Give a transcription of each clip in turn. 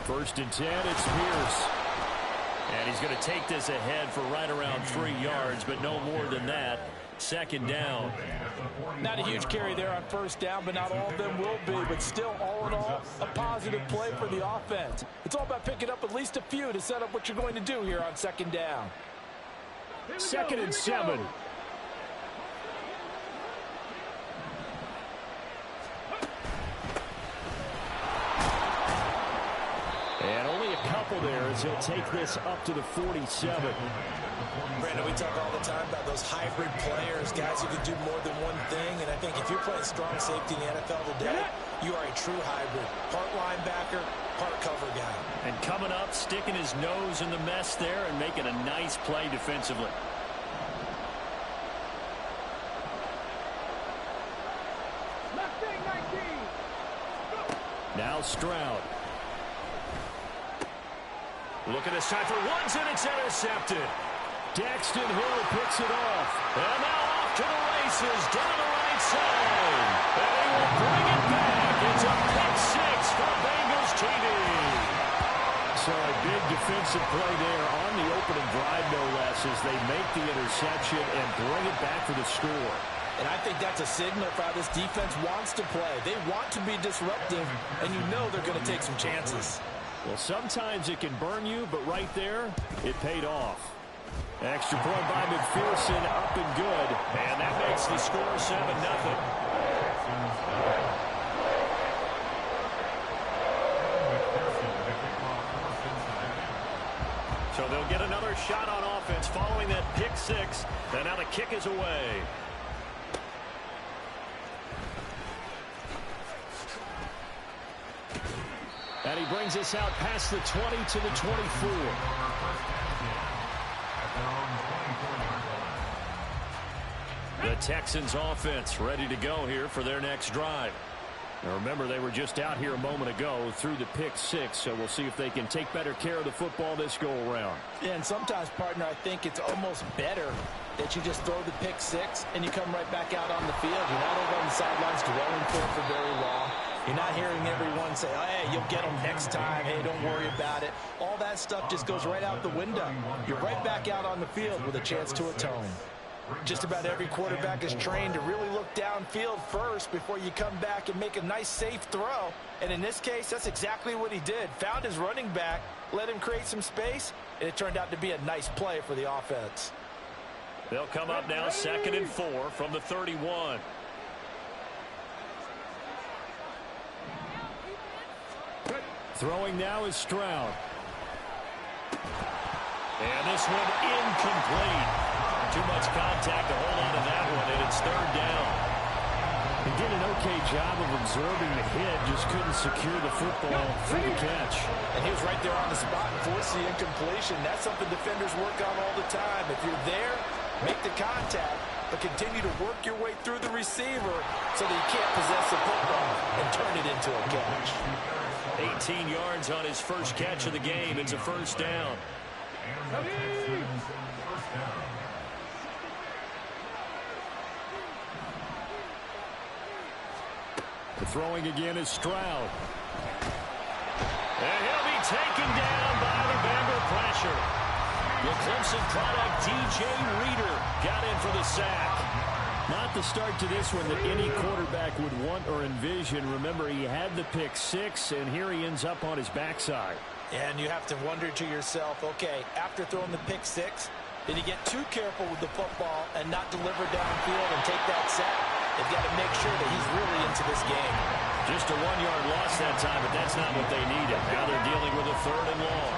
First and 10, it's Pierce. And he's going to take this ahead for right around 3 yards, but no more than that. Second down. Not a huge carry there on first down, but not all of them will be. But still, all in all, a positive play for the offense. It's all about picking up at least a few to set up what you're going to do here on second down. Second and 7. And only a couple there as he'll take this up to the 47. Brandon, we talk all the time about those hybrid players, guys who can do more than one thing. And I think if you're playing strong safety in the NFL today, you are a true hybrid. Part linebacker, part cover guy. And coming up, sticking his nose in the mess there and making a nice play defensively. Now Stroud. Looking this time for ones, and it's intercepted. Daxton Hill picks it off. And now off to the races down the right side. And he will bring it back. It's a pick six for Bengals TV. So a big defensive play there on the opening drive, no less, as they make the interception and bring it back for the score. And I think that's a signal for how this defense wants to play. They want to be disruptive, and you know they're going to take some chances. Well, sometimes it can burn you, but right there, it paid off. Extra point by McPherson, up and good. And that makes the score 7-0. So they'll get another shot on offense following that pick six. And now the kick is away. And he brings us out past the 20 to the 24. The Texans offense ready to go here for their next drive. Now remember, they were just out here a moment ago through the pick six, so we'll see if they can take better care of the football this go-around. Yeah, and sometimes, partner, I think it's almost better that you just throw the pick six and you come right back out on the field. You're not over on the sidelines dwelling for very long. You're not hearing everyone say, oh, hey, you'll get them next time. Hey, don't worry about it. All that stuff just goes right out the window. You're right back out on the field with a chance to atone. Just about every quarterback is trained to really look downfield first before you come back and make a nice, safe throw. And in this case, that's exactly what he did. Found his running back, let him create some space, and it turned out to be a nice play for the offense. They'll come up now 2nd and 4 from the 31. Throwing now is Stroud. And this one incomplete. Too much contact to hold on to that one, and it's 3rd down. He did an okay job of absorbing the hit, just couldn't secure the football for the catch. And he was right there on the spot and forced the incompletion. That's something defenders work on all the time. If you're there, make the contact, but continue to work your way through the receiver so that you can't possess the football and turn it into a catch. 18 yards on his first catch of the game. It's a 1st down. The throwing again is Stroud. And he'll be taken down by the Bengals pressure. The Clemson product, DJ Reader, got in for the sack. Not the start to this one that any quarterback would want or envision. Remember, he had the pick six, and here he ends up on his backside. And you have to wonder to yourself, okay, after throwing the pick six, did he get too careful with the football and not deliver downfield and take that sack? They've got to make sure that he's really into this game. Just a 1-yard loss that time, but that's not what they needed. Now they're dealing with a 3rd and long.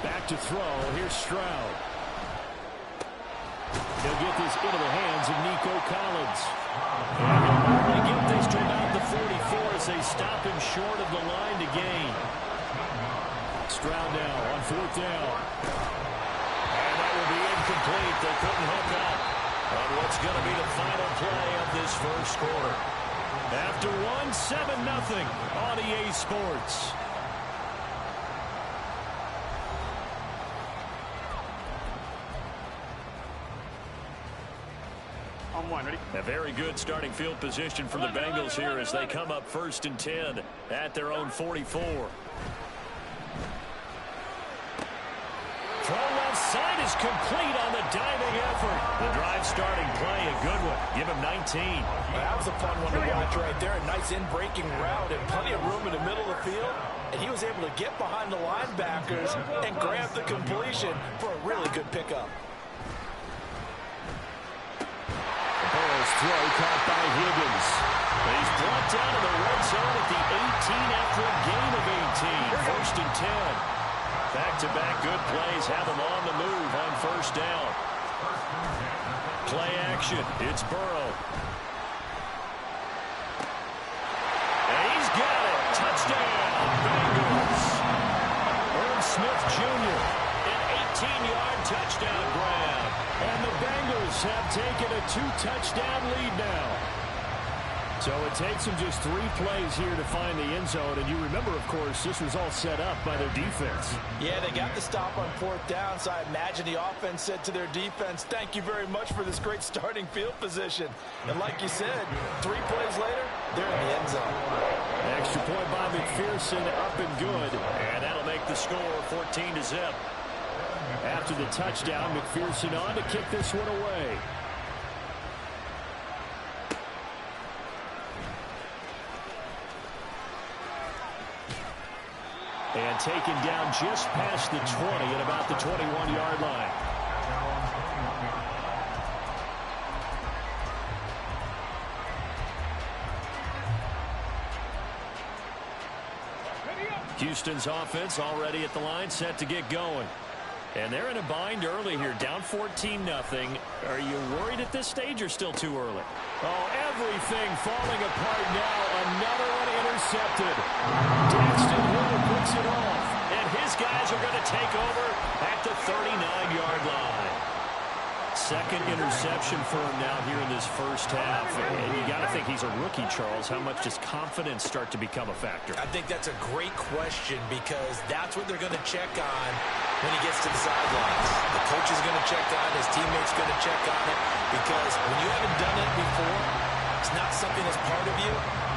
Back to throw. Here's Stroud. He'll get this into the hands of Nico Collins. And he'll only get this to about the 44 as they stop him short of the line to gain. Stroud now on 4th down. And that will be incomplete. They couldn't hook up on what's going to be the final play of this first quarter. After 7-0 on EA Sports. On 1, ready? A very good starting field position for the Bengals here as they come up 1st and 10 at their own 44. Throw left side is complete on the diving effort. The drive starting play, a good one. Give him 19. That was a fun one to watch right there. A nice in-breaking route and plenty of room in the middle of the field. And he was able to get behind the linebackers and grab the completion for a really good pickup. Burrow's throw caught by Higgins. And he's brought down to the red zone at the 18 after a gain of 18. 1st and 10. Back-to-back good plays have him on the move on 1st down. Play action. It's Burrow. And he's got it. Touchdown, Bengals. Irv Smith Jr. An 18-yard touchdown grab. And the Bengals have taken a 2-touchdown lead now. So it takes them just 3 plays here to find the end zone. And you remember, of course, this was all set up by their defense. Yeah, they got the stop on 4th down, so I imagine the offense said to their defense, thank you very much for this great starting field position. And like you said, 3 plays later, they're in the end zone. Extra point by McPherson, up and good. And that'll make the score 14-0. After the touchdown, McPherson on to kick this one away. And taken down just past the 20 at about the 21-yard line. Houston's offense already at the line, set to get going. And they're in a bind early here, down 14-0. Are you worried at this stage or still too early? Oh, everything falling apart now. Another one intercepted. Daxton Hill puts it off. And his guys are going to take over at the 39-yard line. Second interception for him now here in this first half. And you got to think he's a rookie, Charles. How much does confidence start to become a factor? I think that's a great question because that's what they're going to check on when he gets to the sidelines. The coach is going to check on it. His teammates going to check on it because when you haven't done it before, it's not something that's part of you.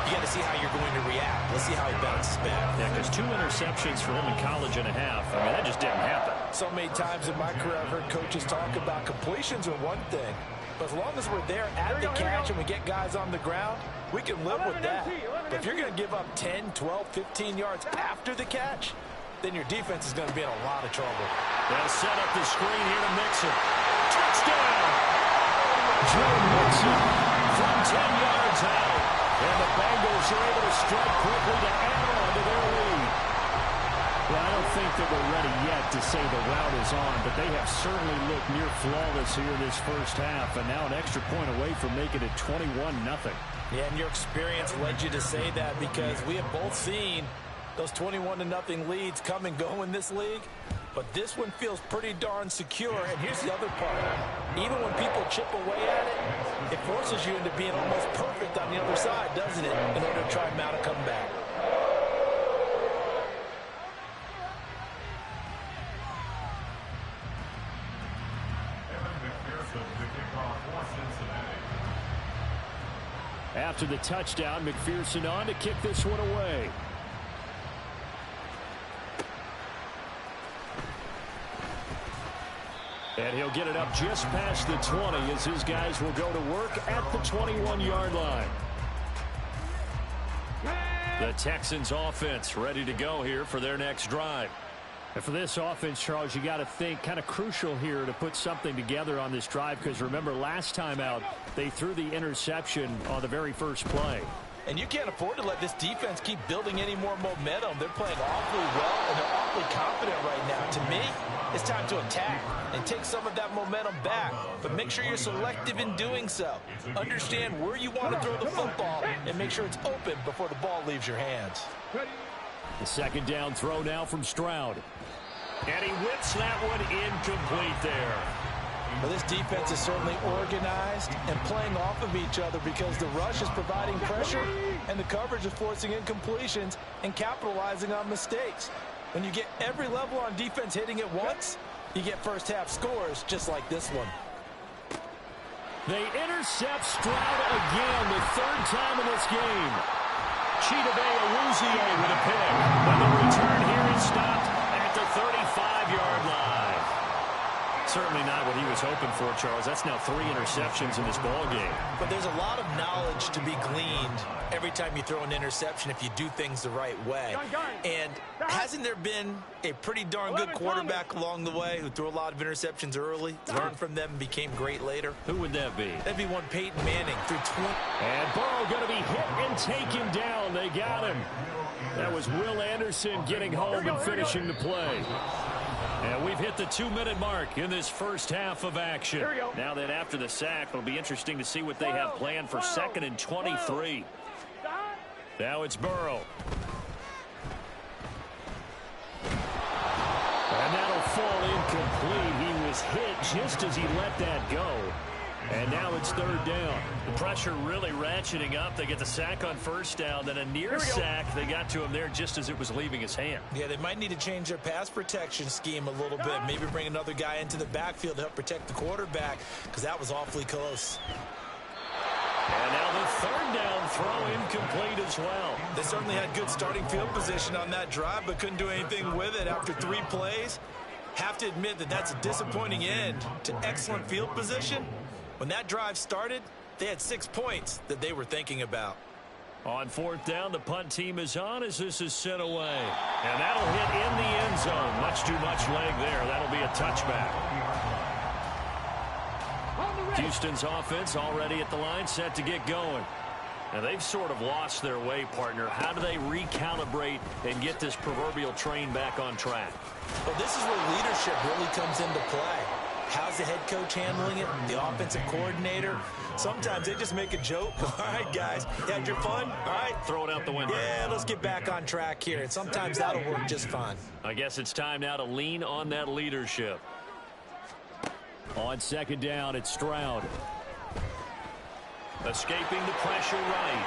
You got to see how you're going to react. Let's see how he bounces back. Yeah, because 2 interceptions for him in college and a half. I mean, that just didn't happen. So many times in my career, I've heard coaches talk about completions are one thing. But as long as we're there at the catch and we get guys on the ground, we can live with that. But if you're going to give up 10, 12, 15 yards after the catch, then your defense is going to be in a lot of trouble. They'll set up the screen here to Mixon. Touchdown! Joe Mixon from 10 yards out. And the Bengals are able to strike quickly to add on to their lead. Well, I don't think that we're ready yet to say the route is on, but they have certainly looked near flawless here this first half, and now an extra point away from making it 21-0. Yeah, and your experience led you to say that because we have both seen those 21-0 leads come and go in this league. But this one feels pretty darn secure. And here's the other part. Even when people chip away at it, it forces you into being almost perfect on the other side, doesn't it, in order to try and mount a comeback. After the touchdown, McPherson on to kick this one away. And he'll get it up just past the 20 as his guys will go to work at the 21-yard line. The Texans offense ready to go here for their next drive. And for this offense, Charles, you got to think kind of crucial here to put something together on this drive because remember last time out they threw the interception on the very first play. And you can't afford to let this defense keep building any more momentum. They're playing awfully well, and they're awfully confident right now. To me, it's time to attack and take some of that momentum back. But make sure you're selective in doing so. Understand where you want to throw the football and make sure it's open before the ball leaves your hands. The second down throw now from Stroud. And he whips that one incomplete there. Well, this defense is certainly organized and playing off of each other because the rush is providing pressure and the coverage is forcing incompletions and capitalizing on mistakes. When you get every level on defense hitting at once, you get first half scores just like this one. They intercept Stroud again, the third time in this game. Chidobe Awuzie with a pick. But the return here is stopped at the 35-yard line. Certainly not what he was hoping for, Charles. That's now 3 interceptions in this ballgame. But there's a lot of knowledge to be gleaned every time you throw an interception if you do things the right way. And hasn't there been a pretty darn good quarterback along the way who threw a lot of interceptions early, learned from them, and became great later? Who would that be? That'd be one Peyton Manning through 20. And Burrow going to be hit and taken down. They got him. That was Will Anderson getting home and finishing the play. And we've hit the 2-minute mark in this first half of action. Now that after the sack, it'll be interesting to see what they have planned for 2nd and 23. Now it's Burrow. And that'll fall incomplete. He was hit just as he let that go. And now it's 3rd down. The pressure really ratcheting up. They get the sack on 1st down. Then a near sack. They got to him there just as it was leaving his hand. Yeah, they might need to change their pass protection scheme a little bit. Maybe bring another guy into the backfield to help protect the quarterback, because that was awfully close. And now the 3rd down throw incomplete as well. They certainly had good starting field position on that drive, but couldn't do anything with it after 3 plays. Have to admit that that's a disappointing end to excellent field position. When that drive started, they had 6 points that they were thinking about. On 4th down, the punt team is on as this is sent away. And that'll hit in the end zone. Much too much leg there. That'll be a touchback. Houston's offense already at the line, set to get going. Now, they've sort of lost their way, partner. How do they recalibrate and get this proverbial train back on track? Well, this is where leadership really comes into play. How's the head coach handling it? The offensive coordinator? Sometimes they just make a joke. All right, guys, you had your fun? All right. Throw it out the window. Yeah, let's get back on track here. And sometimes that'll work just fine. I guess it's time now to lean on that leadership. On 2nd down, it's Stroud. Escaping the pressure right.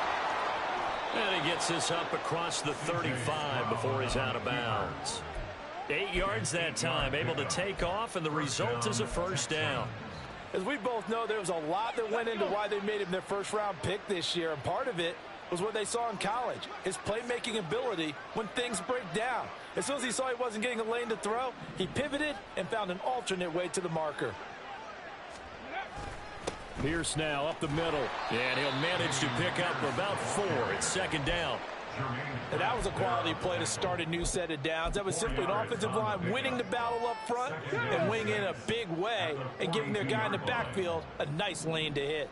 And he gets this up across the 35 before he's out of bounds. 8 yards that time, able to take off, and the result is a 1st down. As we both know, there was a lot that went into why they made him their first-round pick this year, and part of it was what they saw in college, his playmaking ability when things break down. As soon as he saw he wasn't getting a lane to throw, he pivoted and found an alternate way to the marker. Pierce now up the middle, and he'll manage to pick up about 4. It's 2nd down. And that was a quality play to start a new set of downs. That was simply an offensive line winning the battle up front and winning in a big way and giving their guy in the backfield a nice lane to hit.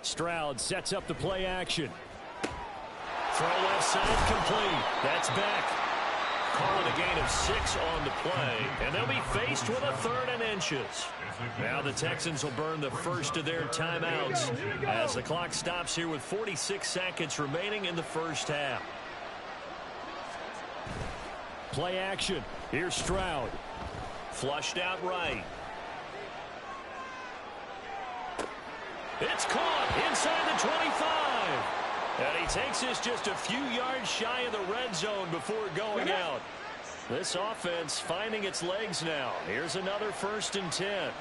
Stroud sets up the play action. Throw left side complete. That's back. Call it a gain of 6 on the play, and they'll be faced with a 3rd and inches. Now the Texans will burn the first of their timeouts as the clock stops here with 46 seconds remaining in the first half. Play action. Here's Stroud. Flushed out right. It's caught inside the 25. And he takes this just a few yards shy of the red zone before going out. This offense finding its legs now. Here's another 1st and 10.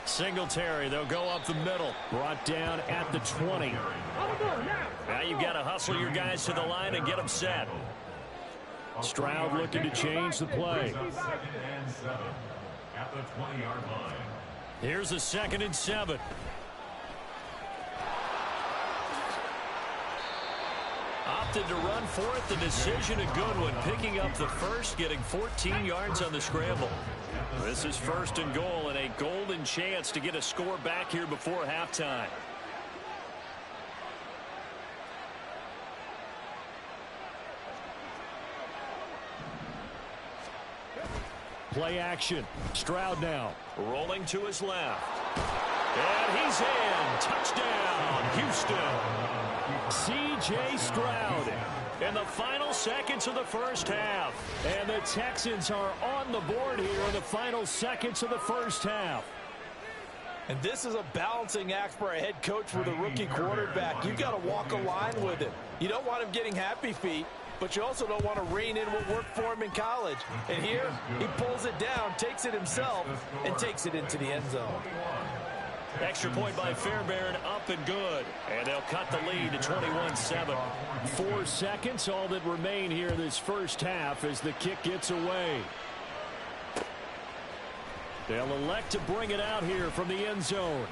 Singletary, they'll go up the middle. Brought down at the 20. Now you've got to hustle your guys to the line and get them set. Stroud looking to change the play. Here's a 2nd and 7. Opted to run for it. The decision a good one. Picking up the first, getting 14 yards on the scramble. This is 1st and goal and a golden chance to get a score back here before halftime. Play action. Stroud now. Rolling to his left. And he's in. Touchdown, Houston. C.J. Stroud in the final seconds of the first half. And the Texans are on the board here in the final seconds of the first half. And this is a balancing act for a head coach with a rookie quarterback. You've got to walk a line with him. You don't want him getting happy feet. but you also don't want to rein in what worked for him in college. And here, he pulls it down, takes it himself, and takes it into the end zone. Extra point by Fairbairn, up and good. And they'll cut the lead to 21-7. 4 seconds, all that remain here this first half as the kick gets away. They'll elect to bring it out here from the end zone.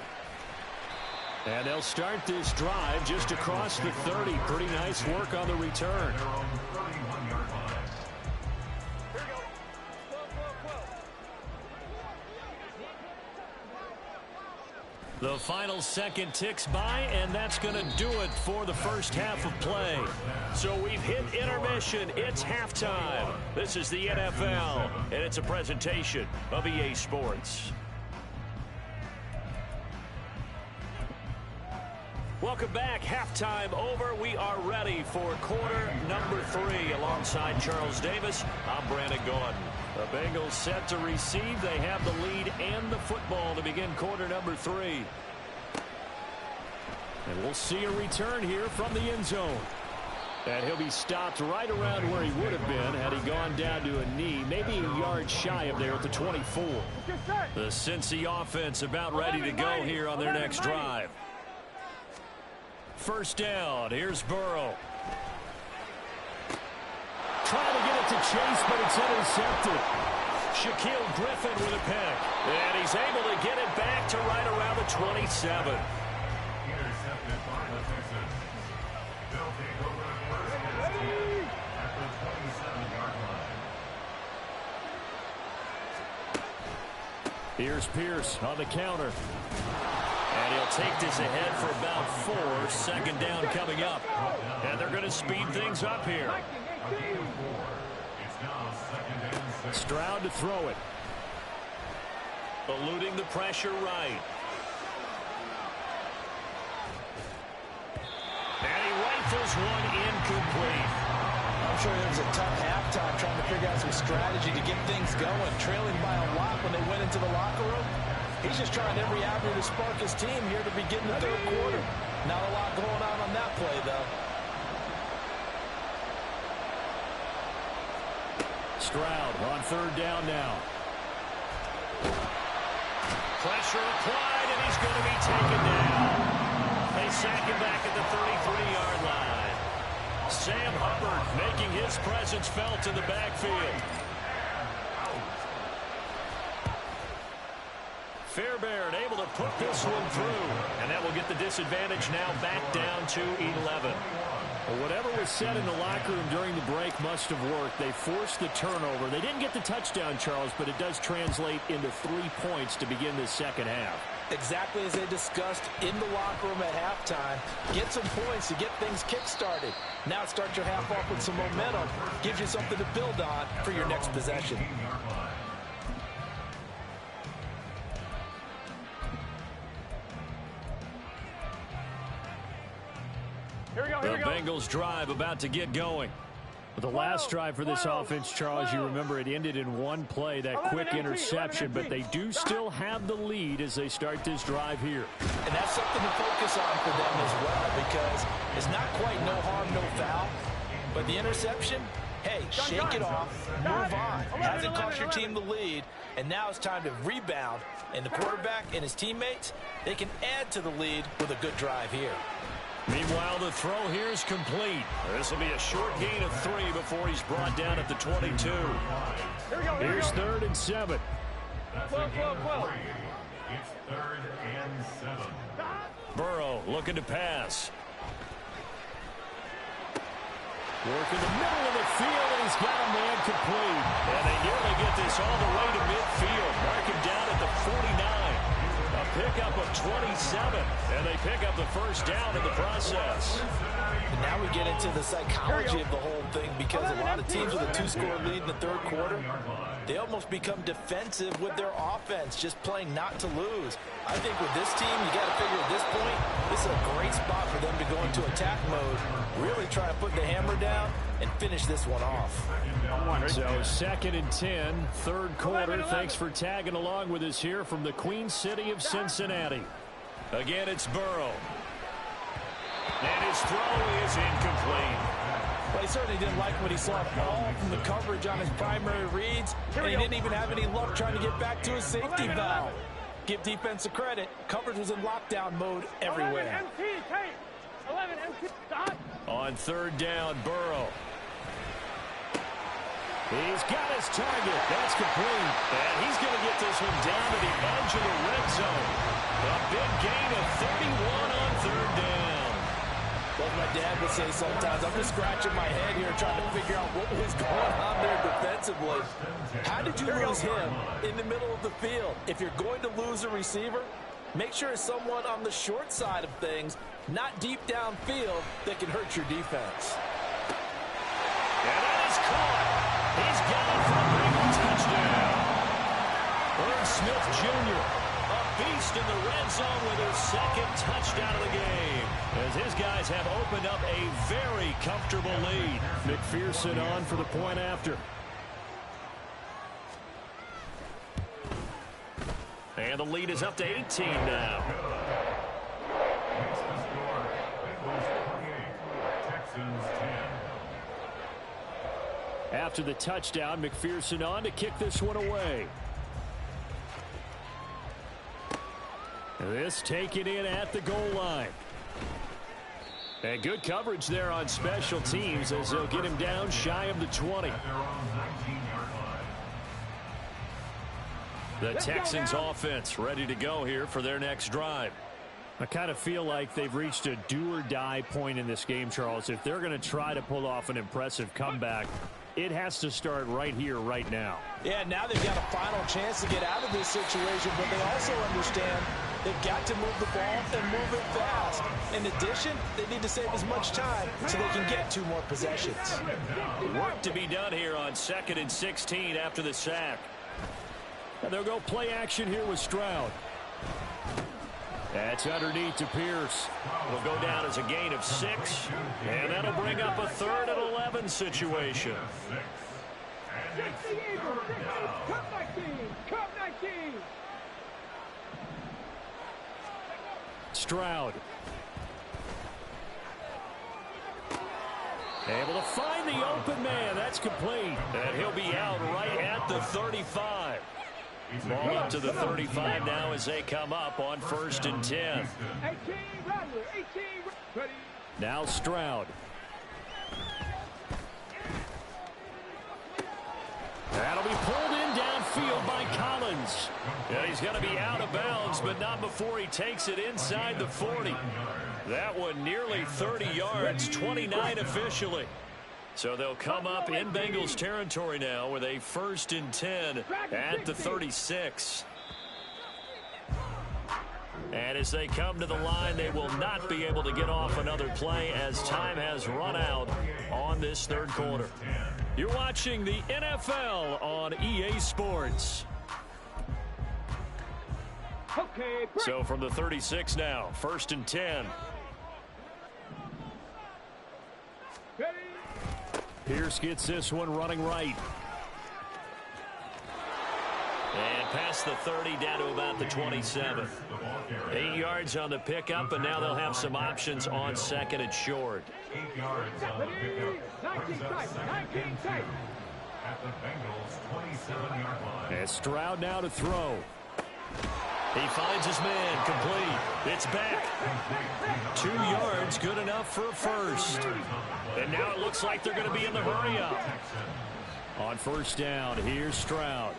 And they'll start this drive just across the 30. Pretty nice work on the return. The final second ticks by, and that's going to do it for the first half of play. So we've hit intermission. It's halftime. This is the NFL, and it's a presentation of EA Sports. Welcome back. Halftime over. We are ready for quarter number 3. Alongside Charles Davis, I'm Brandon Gaudin. The Bengals set to receive. They have the lead and the football to begin quarter number 3. And we'll see a return here from the end zone. And he'll be stopped right around where he would have been had he gone down to a knee, maybe a yard shy of there at the 24. The Cincy offense about ready to go here on their next drive. First down. Here's Burrow. Trying to get it to Chase, but it's intercepted. Shaquille Griffin with a pick. And he's able to get it back to right around the 27. Intercepted by the Texans. They'll take over the first and 10 at the 27-yard line. Here's Pierce on the counter. And he'll take this ahead for about 4. Second down coming up. And they're going to speed things up here. Stroud to throw it. Eluding the pressure right. And he rifles one incomplete. I'm sure there was a tough halftime trying to figure out some strategy to get things going. Trailing by a lot when they went into the locker room. He's just trying every avenue to spark his team here to begin the third quarter. Not a lot going on that play, though. Stroud on third down now. Pressure applied, and he's going to be taken down. They sack him back at the 33-yard line. Sam Hubbard making his presence felt in the backfield. Fairbairn able to put this one through, and that will get the disadvantage now back down to 11. Well, whatever was said in the locker room during the break must have worked. They forced the turnover. They didn't get the touchdown, Charles, but it does translate into 3 points to begin this second half. Exactly as they discussed in the locker room at halftime. Get some points to get things kick-started. Now start your half off with some momentum. Gives you something to build on for your next possession. The Bengals drive about to get going. The last drive for this offense, Charles, you remember it ended in one play, that quick interception, but they do still have the lead as they start this drive here. And that's something to focus on for them as well, because it's not quite no harm, no foul, but the interception, hey, shake it off, move on. Hasn't cost your team the lead, and now it's time to rebound, and the quarterback and his teammates, they can add to the lead with a good drive here. Meanwhile, the throw here is complete. This will be a short gain of 3 before he's brought down at the 22. Here's 3rd and 7. It's 3rd and 7. Burrow looking to pass. Working the middle of the field, and he's got a man complete. And they nearly get this all the way to midfield. Mark him down at the 49. A pickup of 27, and they pick up the first down in the process. And now we get into the psychology of the whole thing, because a lot of teams with a 2-score lead in the third quarter, they almost become defensive with their offense, just playing not to lose. I think with this team, you got to figure at this point, this is a great spot for them to go into attack mode, really try to put the hammer down and finish this one off. So 2nd and 10, third quarter. Thanks for tagging along with us here from the Queen City of Cincinnati. Again, it's Burrow. And his throw is incomplete. Well, he certainly didn't like what he saw all from the coverage on his primary reads, and he didn't even have any luck trying to get back to his safety valve. Give defense a credit. Coverage was in lockdown mode everywhere. 11 MT, stop. On third down, Burrow. He's got his target. That's complete. And he's going to get this one down to the edge of the red zone. A big gain of 31 on third down. Like my dad would say sometimes, I'm just scratching my head here trying to figure out what was going on there defensively. How did you lose him in the middle of the field? If you're going to lose a receiver, make sure it's someone on the short side of things, not deep downfield, that can hurt your defense. And that is caught. He's got it for a big touchdown. Irv Smith Jr., a beast in the red zone with his second touchdown of the game, as his guys have opened up a very comfortable lead. McPherson on for the point after. And the lead is up to 18 now. What's the score? Bengals 28, Texans 10. After the touchdown, McPherson on to kick this one away. This taken in at the goal line. And good coverage there on special teams as they'll get him down shy of the 20. At their own 19-yard line. The Texans offense ready to go here for their next drive. I kind of feel like they've reached a do-or-die point in this game, Charles. If they're going to try to pull off an impressive comeback, it has to start right here, right now. Yeah, now they've got a final chance to get out of this situation, but they also understand they've got to move the ball and move it fast. In addition, they need to save as much time so they can get 2 more possessions. Work to be done here on 2nd and 16 after the sack. And they'll go play action here with Stroud. That's underneath to Pierce. It'll go down as a gain of 6. And that'll bring up a 3rd and 11 situation. Stroud. Able to find the open man. That's complete. And he'll be out right at the 35. Ball up to the 35 now as they come up on 1st and 10. Now Stroud. That'll be pulled in downfield by Collins. And he's going to be out of bounds, but not before he takes it inside the 40. That one nearly 30 yards, 29 officially. So they'll come up in Bengals territory now with a 1st and 10 at the 36. And as they come to the line, they will not be able to get off another play as time has run out on this 3rd quarter. You're watching the NFL on EA Sports. So from the 36 now, 1st and 10. Pierce gets this one running right. And past the 30 down to about the 27. 8 yards on the pickup, and now they'll have some options on 2nd and short. 8 yards on the pickup. Brings up 2nd and 2 at the Bengals 27-yard line. And Stroud now to throw. He finds his man, complete. It's back. 2 yards, good enough for a 1st. And now it looks like they're going to be in the hurry-up. On 1st down, here's Stroud.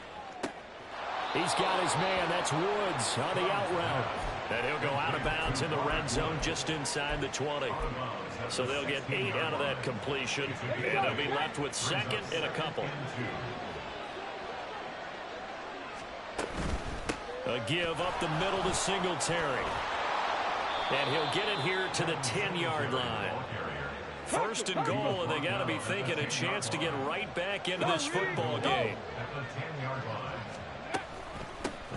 He's got his man. That's Woods on the out route. And he'll go out of bounds in the red zone just inside the 20. So they'll get 8 out of that completion. And they'll be left with 2nd and a couple. A give up the middle to Singletary. And he'll get it here to the 10-yard line. 1st and goal, and they got to be thinking a chance to get right back into this football game.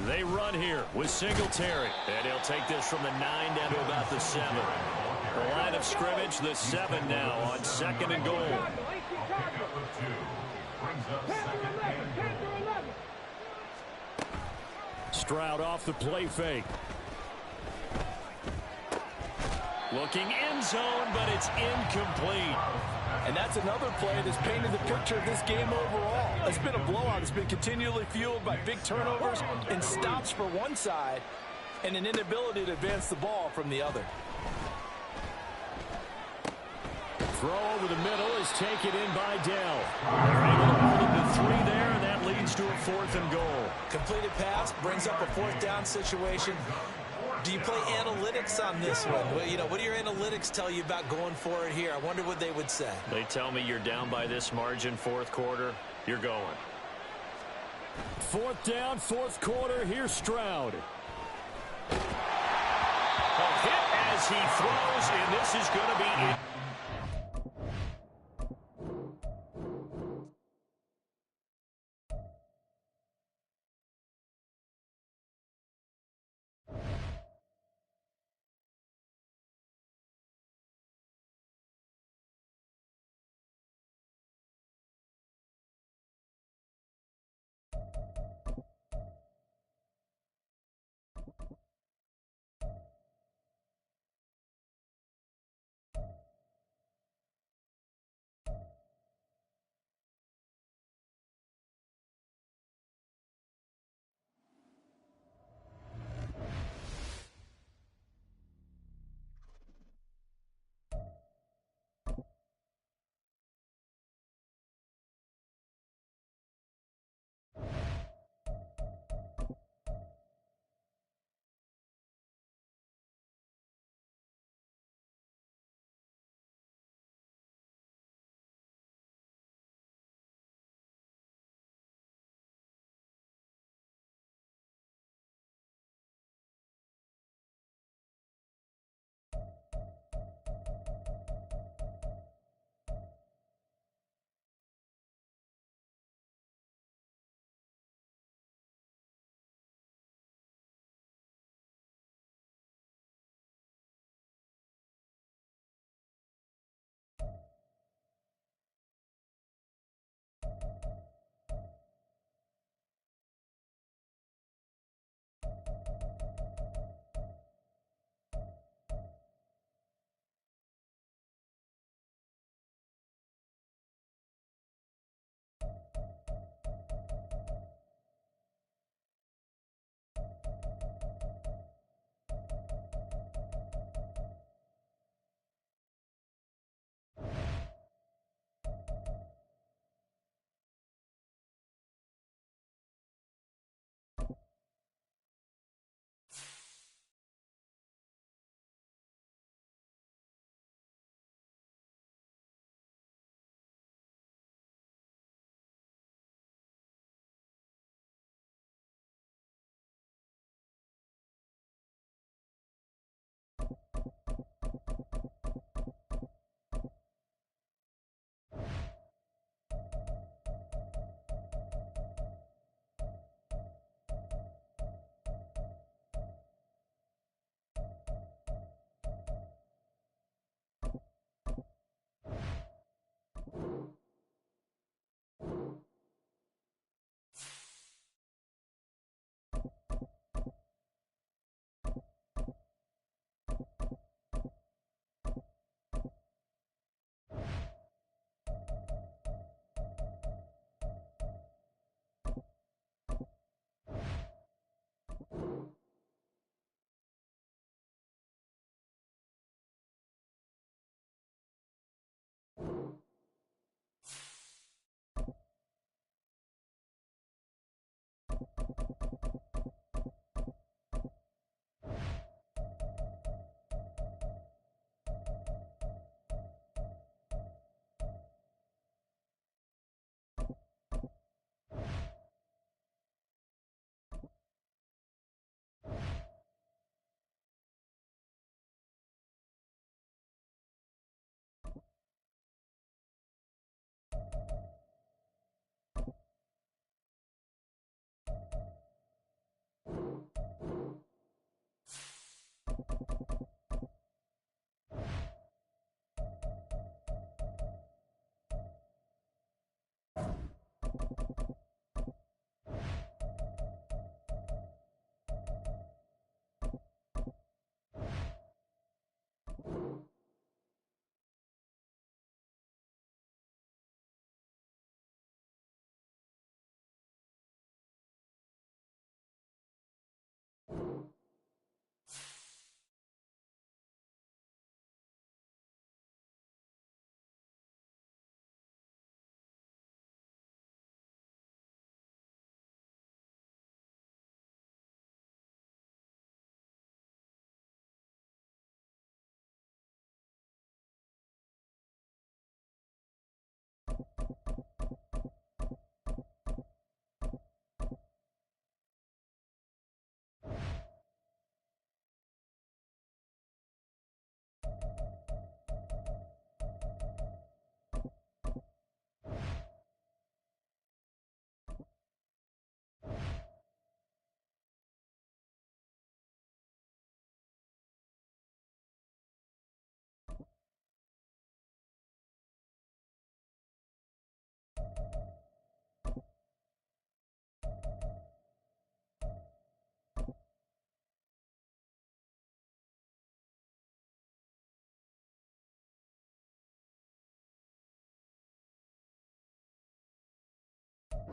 They run here with Singletary. And he'll take this from the 9 down to about the 7. The line of scrimmage, the 7 now on 2nd and goal. Stroud off the play fake. Looking end zone, but it's incomplete. And that's another play that's painted the picture of this game overall. It's been a blowout. It's been continually fueled by big turnovers and stops for one side and an inability to advance the ball from the other. Throw over the middle is taken in by Dell. They're able to hold him to 3 there, and that leads to a 4th and goal. Completed pass brings up a 4th down situation. Do you play analytics on this one? Well, you know, what do your analytics tell you about going for it here? I wonder what they would say. They tell me you're down by this margin 4th quarter, you're going. 4th down, 4th quarter. Here's Stroud. A hit as he throws, and this is going to be it.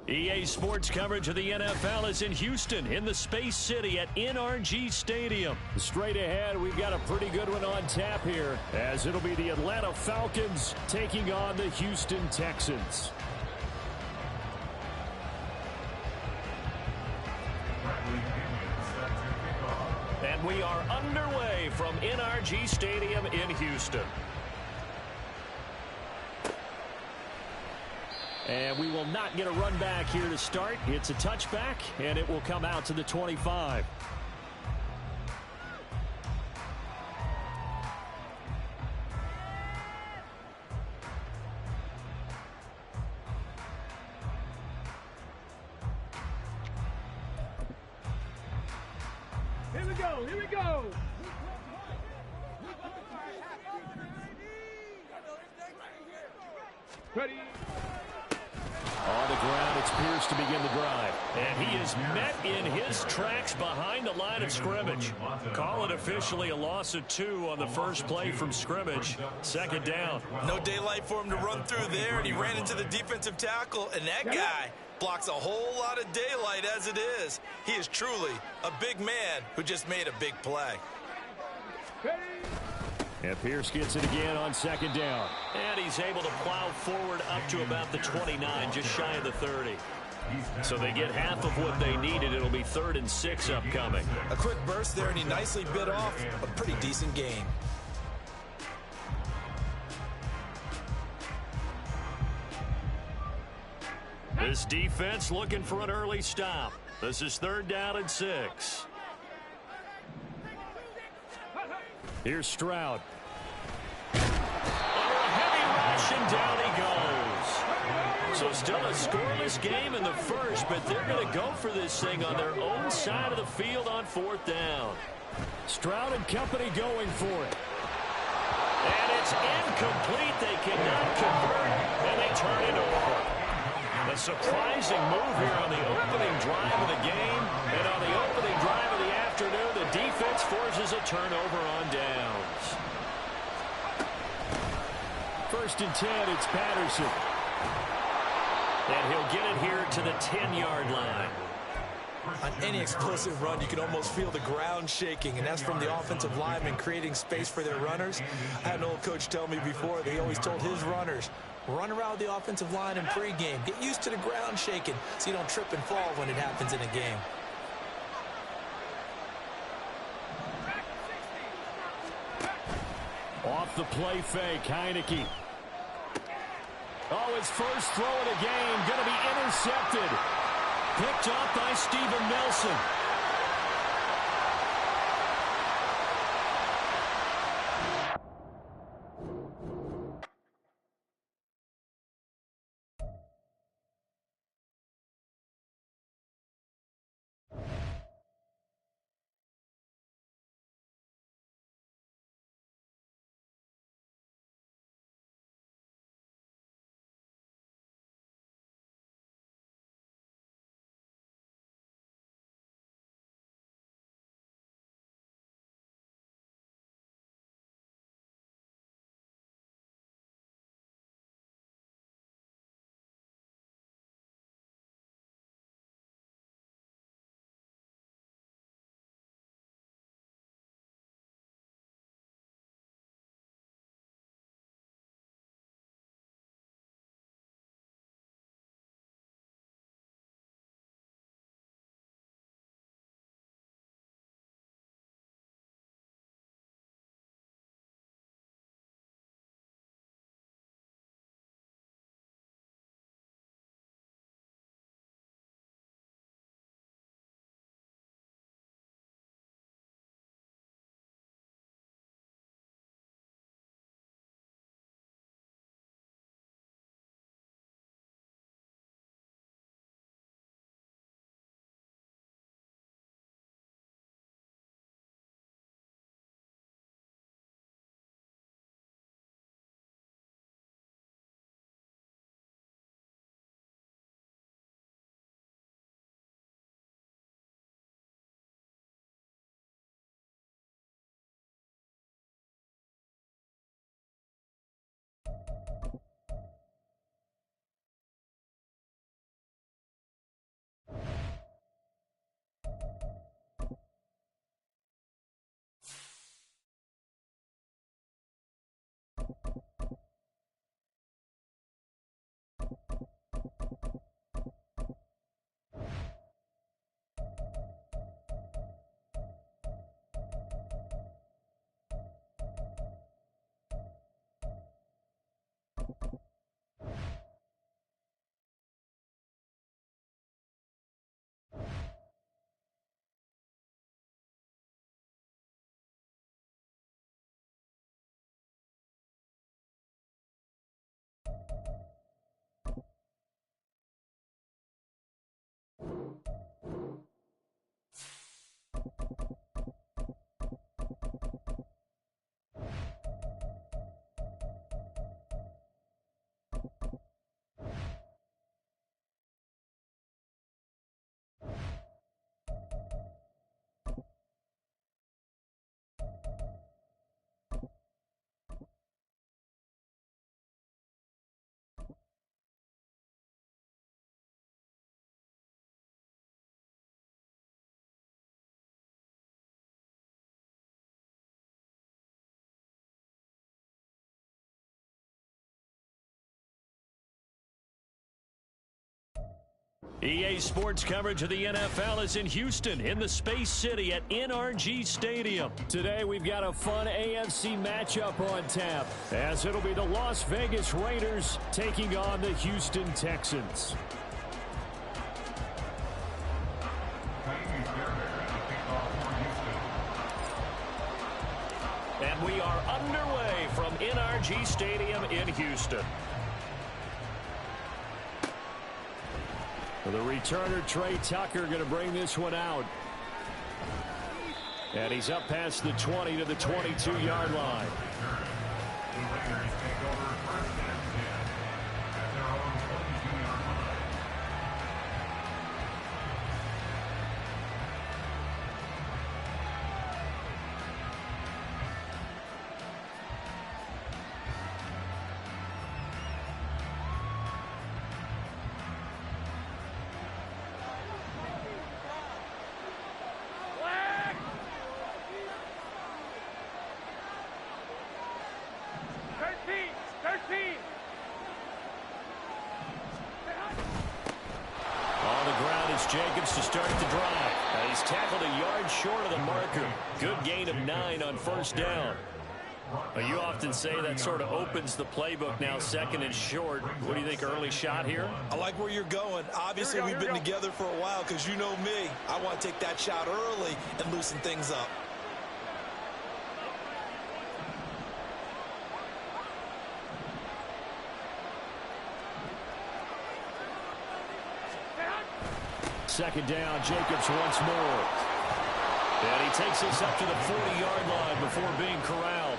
EA Sports coverage of the NFL is in Houston in the Space City at NRG Stadium. Straight ahead, we've got a pretty good one on tap here, as it'll be the Atlanta Falcons taking on the Houston Texans. And we are underway from NRG Stadium in Houston. And we will not get a run back here to start. It's a touchback, and it will come out to the 25. Here we go, here we go. Ready. On the ground, it's Pierce to begin the drive. And he is met in his tracks behind the line of scrimmage. Call it officially a loss of 2 on the first play from scrimmage. Second down. No daylight for him to run through there, and he ran into the defensive tackle, and that guy blocks a whole lot of daylight as it is. He is truly a big man who just made a big play. And Pierce gets it again on second down. And he's able to plow forward up to about the 29, just shy of the 30. So they get half of what they needed. It'll be 3rd and 6 upcoming. A quick burst there, and he nicely bit off a pretty decent gain. This defense looking for an early stop. This is 3rd down and 6. Here's Stroud. Under a heavy rush, and down he goes. So still a scoreless game in the first, but they're going to go for this thing on their own side of the field on 4th down. Stroud and company going for it. And it's incomplete. They cannot convert, and they turn it over. A surprising move here on the opening drive of the game. And on the opening drive of the afternoon, the defense forces a turnover on downs. 1st and 10, it's Patterson. And he'll get it here to the 10-yard line. On any explosive run, you can almost feel the ground shaking, and that's from the offensive linemen creating space for their runners. I had an old coach tell me before that he always told his runners, run around the offensive line in pregame. Get used to the ground shaking so you don't trip and fall when it happens in a game. Off the play fake, Heineke. Oh, his first throw of the game going to be intercepted. Picked up by Steven Nelson. EA Sports coverage of the NFL is in Houston in the Space City at NRG Stadium. Today we've got a fun AFC matchup on tap, as it'll be the Las Vegas Raiders taking on the Houston Texans. And we are underway from NRG Stadium in Houston. The returner, Trey Tucker, going to bring this one out. And he's up past the 20 to the 22-yard line. Jacobs to start the drive. He's tackled a yard short of the marker. Good gain of 9 on first down. You often say that sort of opens the playbook now, second and short. What do you think, early shot here? I like where you're going. Obviously, we've been together for a while because you know me. I want to take that shot early and loosen things up. Second down, Jacobs once more. And he takes us up to the 40-yard line before being corralled.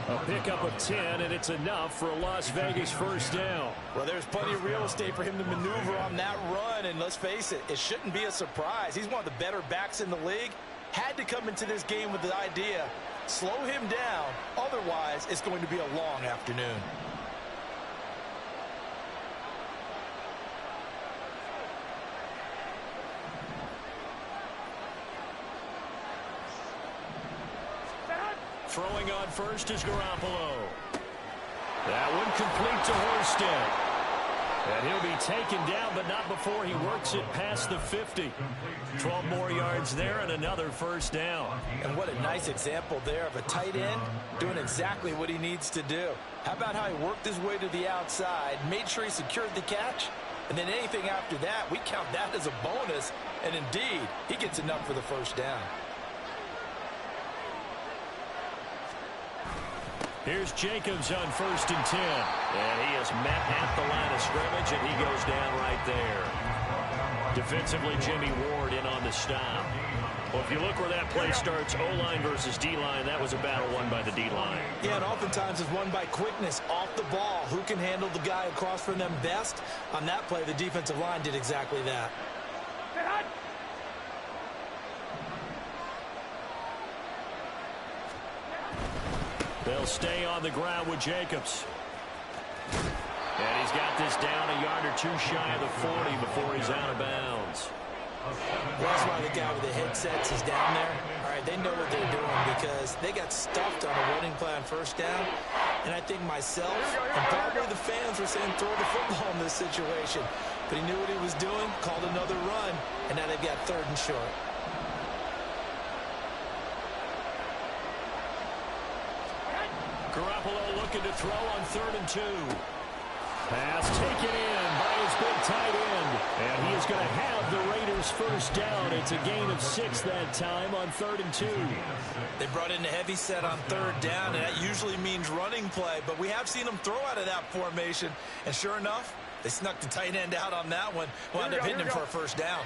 A pickup of 10, and it's enough for a Las Vegas first down. Well, there's plenty of real estate for him to maneuver on that run, and let's face it, it shouldn't be a surprise. He's one of the better backs in the league. Had to come into this game with the idea, slow him down, otherwise it's going to be a long afternoon. Throwing on first is Garoppolo. That one complete to Horsted. And he'll be taken down, but not before he works it past the 50. 12 more yards there and another first down. And what a nice example there of a tight end doing exactly what he needs to do. How about how he worked his way to the outside, made sure he secured the catch, and then anything after that, we count that as a bonus. And indeed, he gets enough for the first down. Here's Jacobs on first and 10. And he is met at the line of scrimmage, and he goes down right there. Defensively, Jimmy Ward in on the stop. Well, if you look where that play starts, O-line versus D-line, that was a battle won by the D-line. Yeah, and oftentimes it's won by quickness off the ball. Who can handle the guy across from them best? On that play, the defensive line did exactly that. They'll stay on the ground with Jacobs. And he's got this down a yard or two shy of the 40 before he's out of bounds. That's why the guy with the headsets is down there. All right, they know what they're doing because they got stuffed on a running play on first down. And I think myself and probably the fans were saying throw the football in this situation. But he knew what he was doing, called another run, and now they've got third and short. Garoppolo looking to throw on 3rd and 2. Pass taken in by his big tight end. And he is going to have the Raiders first down. It's a gain of 6 that time on 3rd and 2. They brought in a heavy set on 3rd down, and that usually means running play. But we have seen them throw out of that formation. And sure enough, they snuck the tight end out on that one. Wound up hitting him for a first down.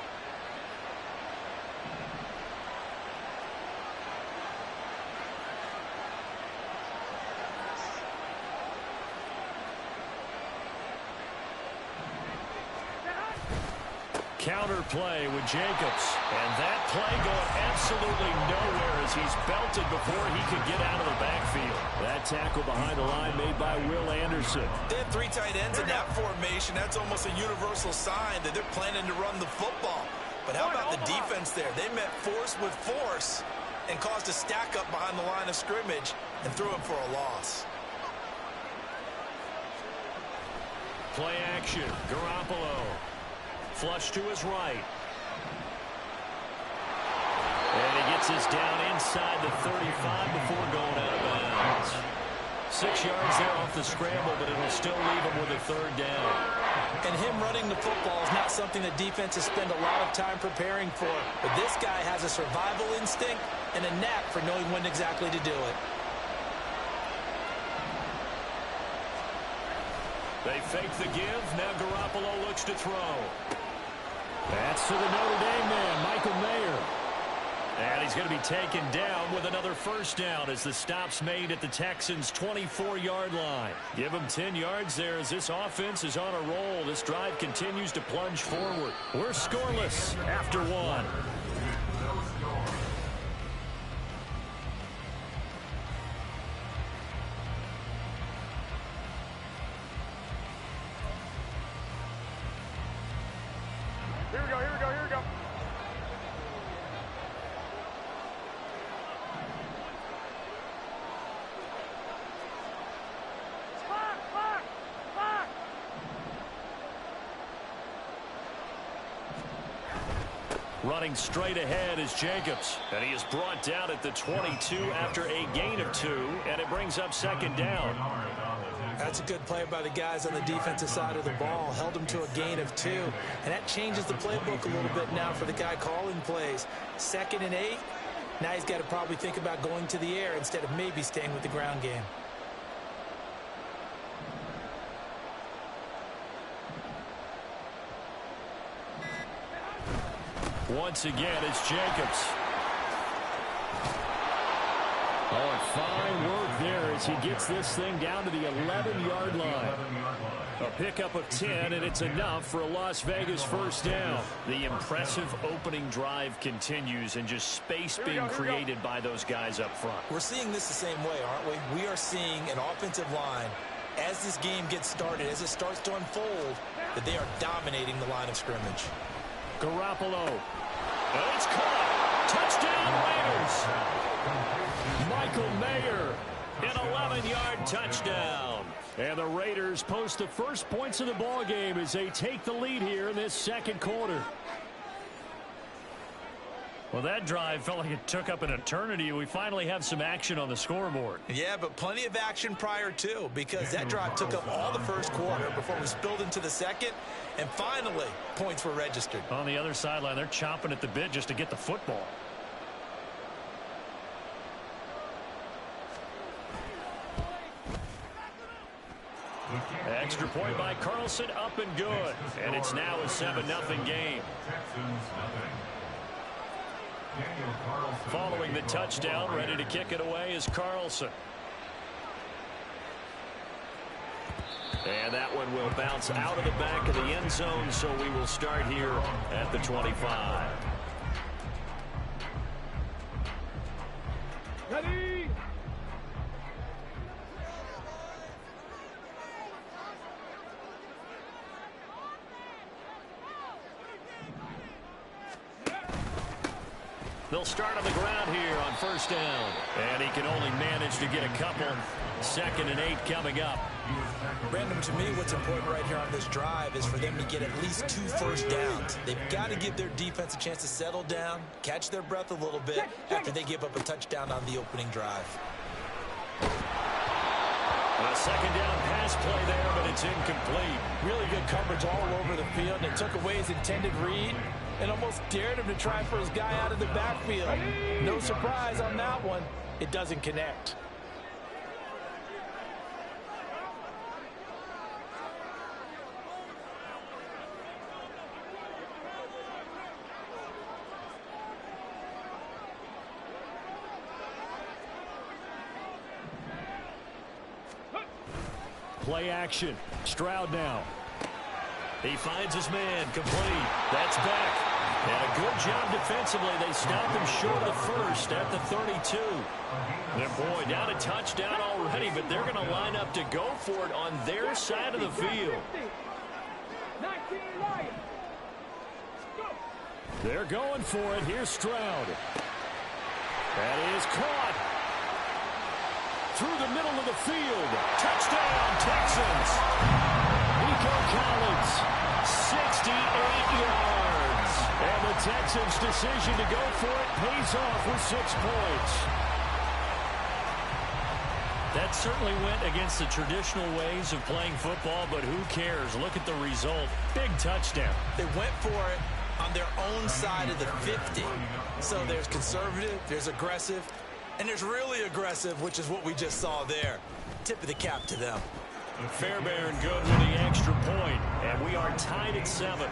Counter play with Jacobs. And that play going absolutely nowhere as he's belted before he could get out of the backfield. That tackle behind the line made by Will Anderson. They have 3 tight ends in that formation. That's almost a universal sign that they're planning to run the football. But how about the defense there? They met force with force and caused a stack up behind the line of scrimmage and threw him for a loss. Play action. Garoppolo flush to his right. And he gets this down inside the 35 before going out of bounds. 6 yards there off the scramble, but it'll still leave him with a third down. And him running the football is not something that defenses spend a lot of time preparing for. But this guy has a survival instinct and a knack for knowing when exactly to do it. They fake the give. Now Garoppolo looks to throw. That's to the Notre Dame man, Michael Mayer. And he's going to be taken down with another first down as the stop's made at the Texans' 24-yard line. Give him 10 yards there as this offense is on a roll. This drive continues to plunge forward. We're scoreless after one. Here we go, here we go, here we go. Running straight ahead is Jacobs. And he is brought down at the 22 after a gain of 2. And it brings up second down. That's a good play by the guys on the defensive side of the ball. Held him to a gain of 2. And that changes the playbook a little bit now for the guy calling plays. 2nd and 8. Now he's got to probably think about going to the air instead of maybe staying with the ground game. Once again, it's Jacobs. Oh, and fine work there as he gets this thing down to the 11-yard line. A pickup of 10, and it's enough for a Las Vegas first down. The impressive opening drive continues, and just space being created by those guys up front. We're seeing this the same way, aren't we? We are seeing an offensive line, as this game gets started, as it starts to unfold, that they are dominating the line of scrimmage. Garoppolo. And it's caught. Touchdown, Raiders. Michael Mayer, an 11-yard touchdown. And the Raiders post the first points of the ball game as they take the lead here in this second quarter. Well, that drive felt like it took up an eternity. We finally have some action on the scoreboard. Yeah, but plenty of action prior to, because that drive took up all the first quarter before we spilled into the second, and finally, points were registered. On the other sideline, they're chomping at the bit just to get the football. Extra point by Carlson, up and good. And it's now a 7-0 game. Following the touchdown, ready to kick it away is Carlson. And that one will bounce out of the back of the end zone, so we will start here at the 25. Ready? They'll start on the ground here on first down. And he can only manage to get a couple. 2nd and 8 coming up. Brandon, to me, what's important right here on this drive is for them to get at least 2 first downs. They've got to give their defense a chance to settle down, catch their breath a little bit after they give up a touchdown on the opening drive. A second down pass play there, but it's incomplete. Really good coverage all over the field. They took away his intended read and almost dared him to try for his guy out of the backfield. No surprise on that one. It doesn't connect. Play action. Stroud now. He finds his man. Complete. That's back. And a good job defensively. They stopped him short of the first at the 32. And boy, down a touchdown already, but they're going to line up to go for it on their side of the field. 19 Lions. Go. They're going for it. Here's Stroud. That is caught. Through the middle of the field. Touchdown, Texans. He Nico Collins, 68 yards. And the Texans' decision to go for it pays off with 6 points. That certainly went against the traditional ways of playing football, but who cares? Look at the result. Big touchdown. They went for it on their own side of the 50. So there's conservative, there's aggressive, and there's really aggressive, which is what we just saw there. Tip of the cap to them. Fairbairn good with the extra point, and we are tied at 7.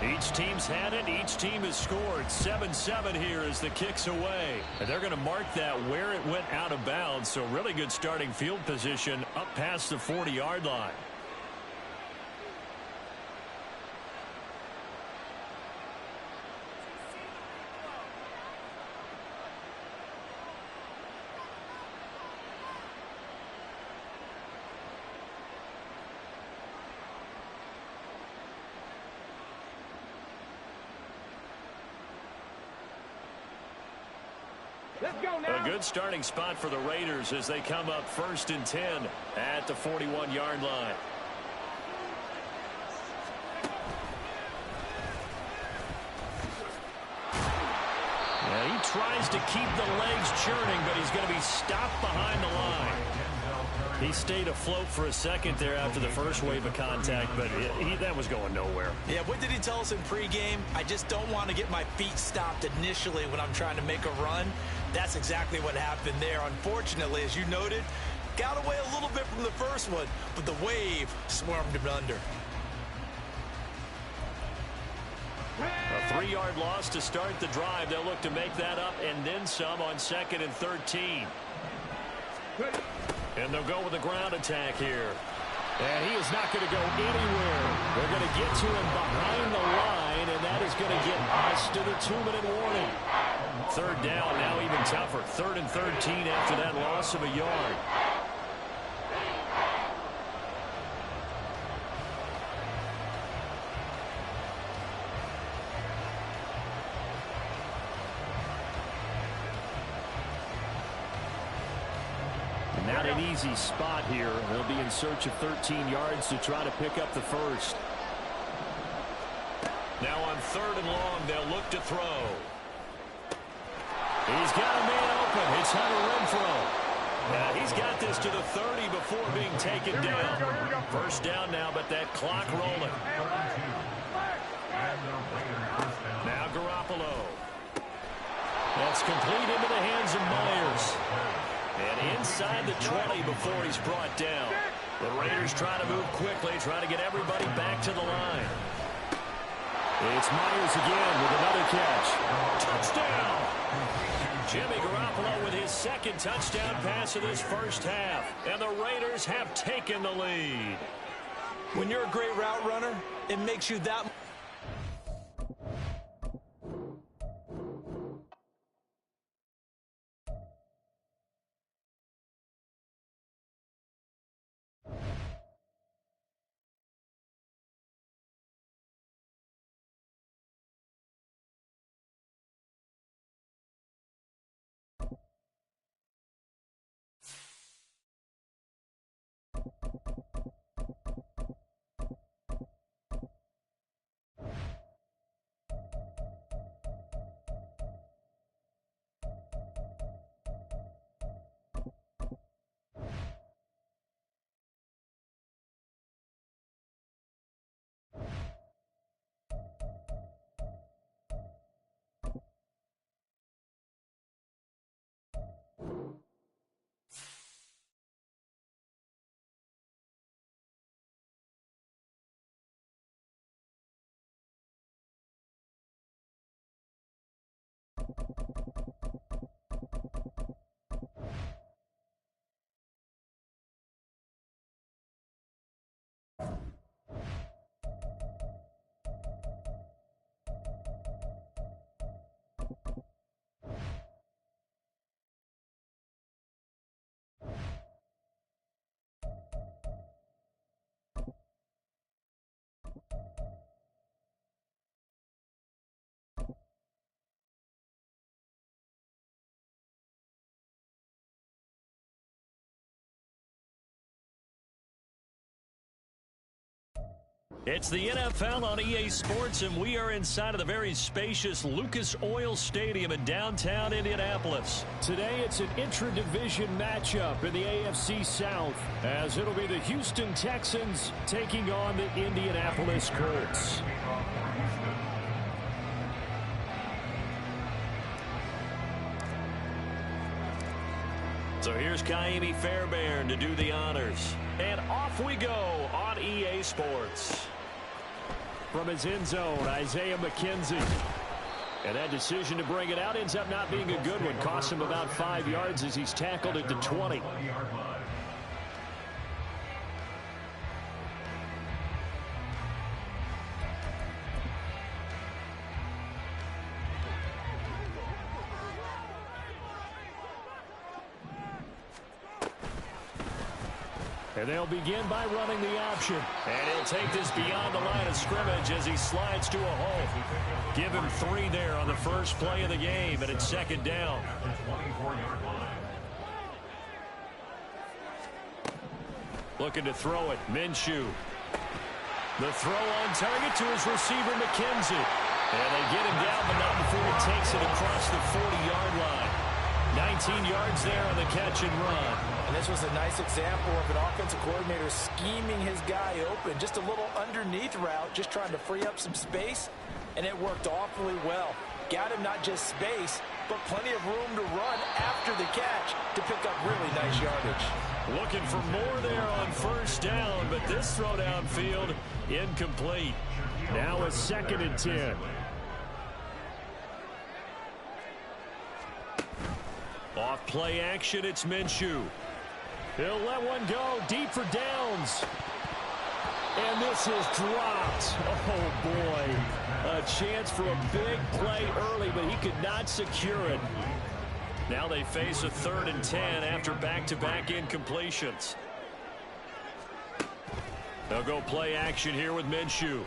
Each team's had it. Each team has scored. 7-7 here as the kick's away. And they're going to mark that where it went out of bounds. So really good starting field position up past the 40-yard line. Let's go now. A good starting spot for the Raiders as they come up 1st and 10 at the 41-yard line. Yeah, he tries to keep the legs churning, but he's going to be stopped behind the line. He stayed afloat for a second there after the first wave of contact, but that was going nowhere. Yeah, what did he tell us in pregame? I just don't want to get my feet stopped initially when I'm trying to make a run. That's exactly what happened there. Unfortunately, as you noted, got away a little bit from the first one, but the wave swarmed him under. A 3-yard loss to start the drive. They'll look to make that up and then some on 2nd and 13. And they'll go with a ground attack here. And he is not going to go anywhere. They're going to get to him behind the line, and that is going to get us to the 2-minute warning. 3rd down, now even tougher. 3rd and 13 after that loss of a yard. Not an easy spot here. They'll be in search of 13 yards to try to pick up the first. Now on 3rd and long, they'll look to throw. He's got a man open. It's Hunter Renfrow. Now he's got this to the 30 before being taken down. First down now, but that clock rolling. Now Garoppolo. That's complete into the hands of Myers. And inside the 20 before he's brought down. The Raiders trying to move quickly, trying to get everybody back to the line. It's Myers again with another catch. Touchdown! Jimmy Garoppolo with his 2nd touchdown pass of this first half. And the Raiders have taken the lead. When you're a great route runner, it makes you that It's the NFL on EA Sports, and we are inside of the very spacious Lucas Oil Stadium in downtown Indianapolis. Today, it's an intra-division matchup in the AFC South, as it'll be the Houston Texans taking on the Indianapolis Colts. So here's Kaimi Fairbairn to do the honors. And off we go on EA Sports. From his end zone, Isaiah McKenzie. And that decision to bring it out ends up not being a good one. Costs him about 5 yards as he's tackled at the 20. And they'll begin by running the option. And he'll take this beyond the line of scrimmage as he slides to a hole. Give him 3 there on the first play of the game, and it's second down. Looking to throw it, Minshew. The throw on target to his receiver, McKenzie. And they get him down, but not before he takes it across the 40-yard line. 19 yards there on the catch and run. And this was a nice example of an offensive coordinator scheming his guy open. Just a little underneath route, just trying to free up some space, and it worked awfully well. Got him not just space, but plenty of room to run after the catch to pick up really nice yardage. Looking for more there on first down, but this throw downfield incomplete. Now a 2nd and 10. Off play action, it's Minshew. He'll let one go deep for downs. And this is dropped. Oh, boy. A chance for a big play early, but he could not secure it. Now they face a 3rd and 10 after back-to-back incompletions. They'll go play action here with Minshew.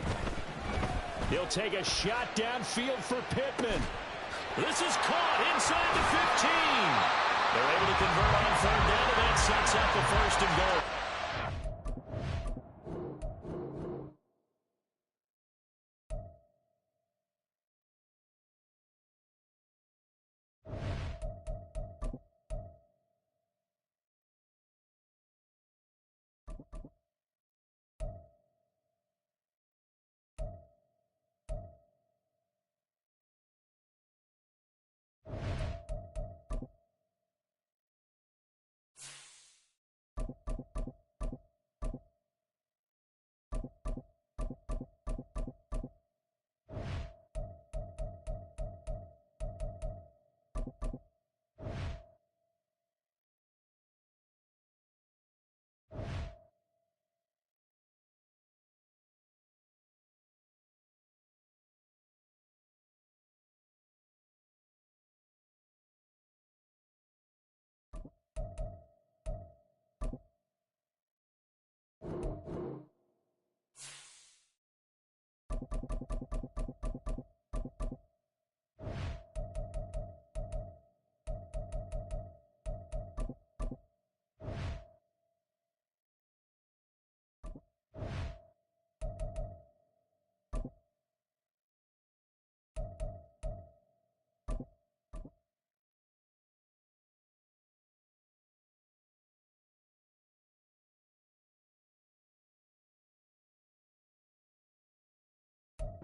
He'll take a shot downfield for Pittman. This is caught inside the 15. They're able to convert on 3rd down, and that sets up the 1st and goal.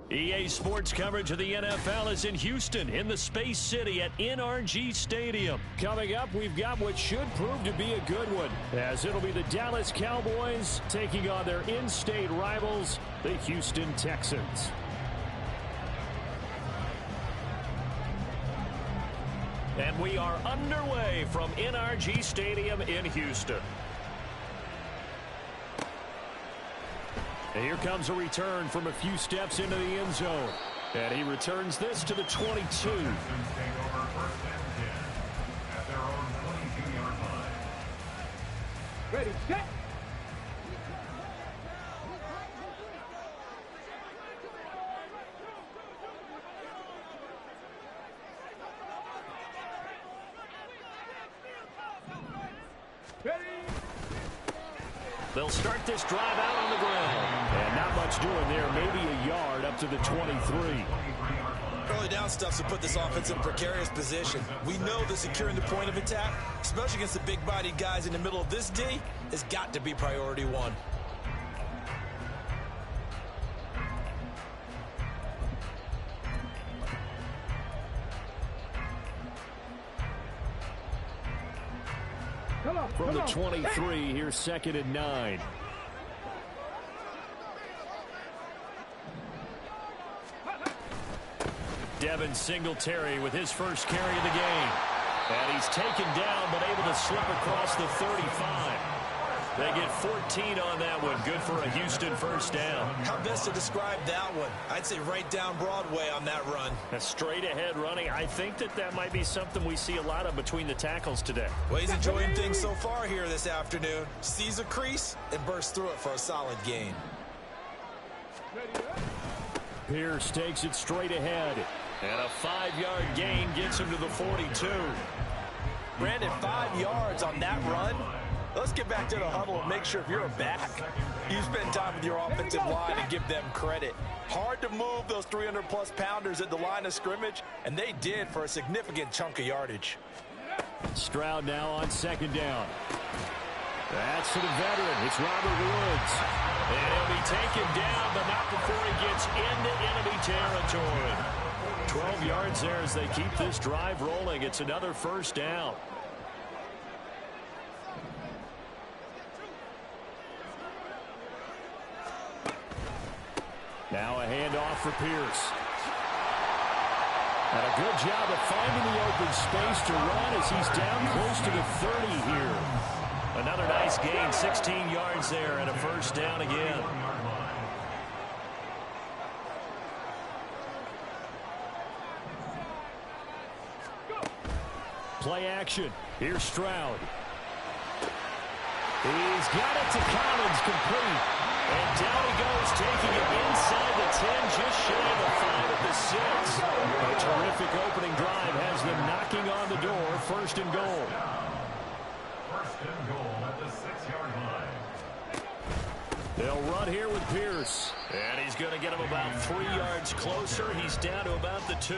EA Sports coverage of the NFL is in Houston, in the Space City at NRG Stadium. Coming up, we've got what should prove to be a good one, as it'll be the Dallas Cowboys taking on their in-state rivals, the Houston Texans. And we are underway from NRG Stadium in Houston. And here comes a return from a few steps into the end zone. And he returns this to the 22. Ready, set. Ready. They'll start this drive out on the ground. And not much much doing there. Maybe a yard up to the 23. Early down stuff to put this offense in a precarious position. We know that securing the point of attack, especially against the big-bodied guys in the middle of this D, has got to be priority one. From the 23, here's 2nd and 9. Devin Singletary with his first carry of the game. And he's taken down, but able to slip across the 35. They get 14 on that one. Good for a Houston first down. How best to describe that one? I'd say right down Broadway on that run. A straight ahead running. I think that might be something we see a lot of between the tackles today. Well, he's enjoying things so far here this afternoon. Sees a crease and bursts through it for a solid gain. Pierce takes it straight ahead. And a 5-yard gain gets him to the 42. Brandon, 5 yards on that run. Let's get back to the huddle and make sure if you're a back, you spend time with your offensive line and give them credit. Hard to move those 300-plus pounders at the line of scrimmage, and they did for a significant chunk of yardage. Stroud now on 2nd down. That's to the veteran. It's Robert Woods. And he'll be taken down, but not before he gets into enemy territory. 12 yards there as they keep this drive rolling. It's another first down. Now a handoff for Pierce. And a good job of finding the open space to run as he's down close to the 30 here. Another nice gain, 16 yards there, and a first down again. Play action. Here's Stroud. He's got it to Collins, complete. And down he goes, taking it inside the 10, just shy of the 5 at the 6. A terrific opening drive has them knocking on the door. 1st and goal. 1st and goal at the 6-yard line. They'll run here with Pierce. And he's going to get him about 3 yards closer. He's down to about the 2.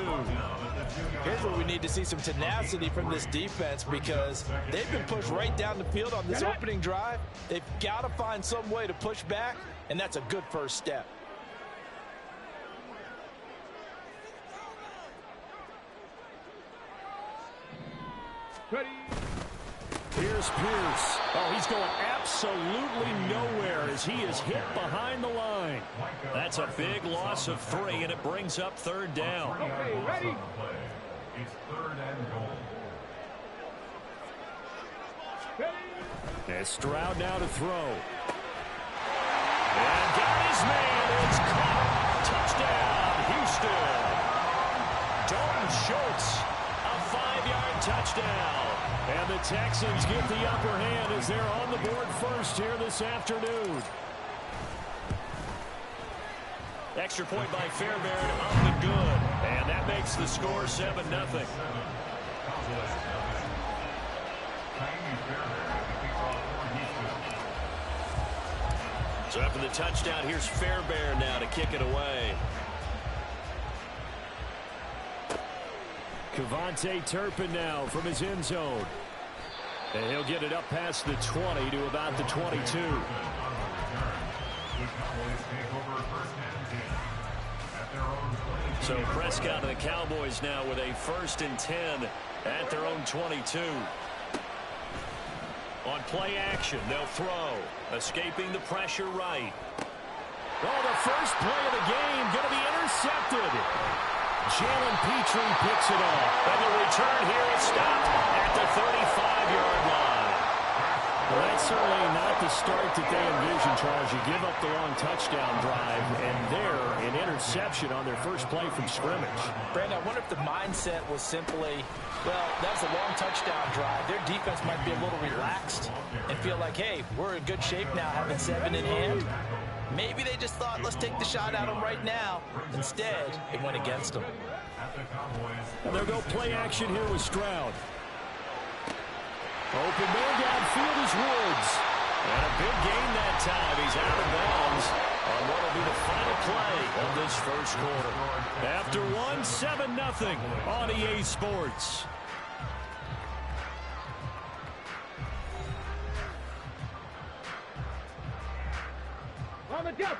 Here's where we need to see some tenacity from this defense because they've been pushed right down the field on this opening drive. They've got to find some way to push back, and that's a good first step. Here's Pierce. Oh, he's going absolutely nowhere as he is hit behind the line. That's a big loss of 3, and it brings up 3rd down. Okay, ready? It's 3rd and goal. And Stroud now to throw. And got his man. It's caught. Touchdown, Houston. Dalton Schultz, a 5-yard touchdown. And the Texans get the upper hand as they're on the board first here this afternoon. Extra point by Fairbairn, up and good. And that makes the score 7-0. So after the touchdown, here's Fairbairn now to kick it away. Kevontae Turpin now from his end zone. And he'll get it up past the 20 to about the 22. So Prescott and the Cowboys now with a 1st and 10 at their own 22. On play action, they'll throw. Escaping the pressure right. Oh, the first play of the game going to be intercepted. Jalen Petrie picks it up. And the return here is stopped at the 35-yard line. Well, that's certainly not the start that they envisioned, Charles. You give up the long touchdown drive, and there, an interception on their first play from scrimmage. Brandon, I wonder if the mindset was simply, well, that was a long touchdown drive. Their defense might be a little relaxed and feel like, hey, we're in good shape now, having 7 in hand. Maybe they just thought, let's take the shot at them right now. Instead, it went against them. And they'll go play action here with Stroud. Open man downfield is Woods. And a big gain that time. He's out of bounds on what will be the final play of this first quarter. After one, 7-0 on EA Sports. On the jump.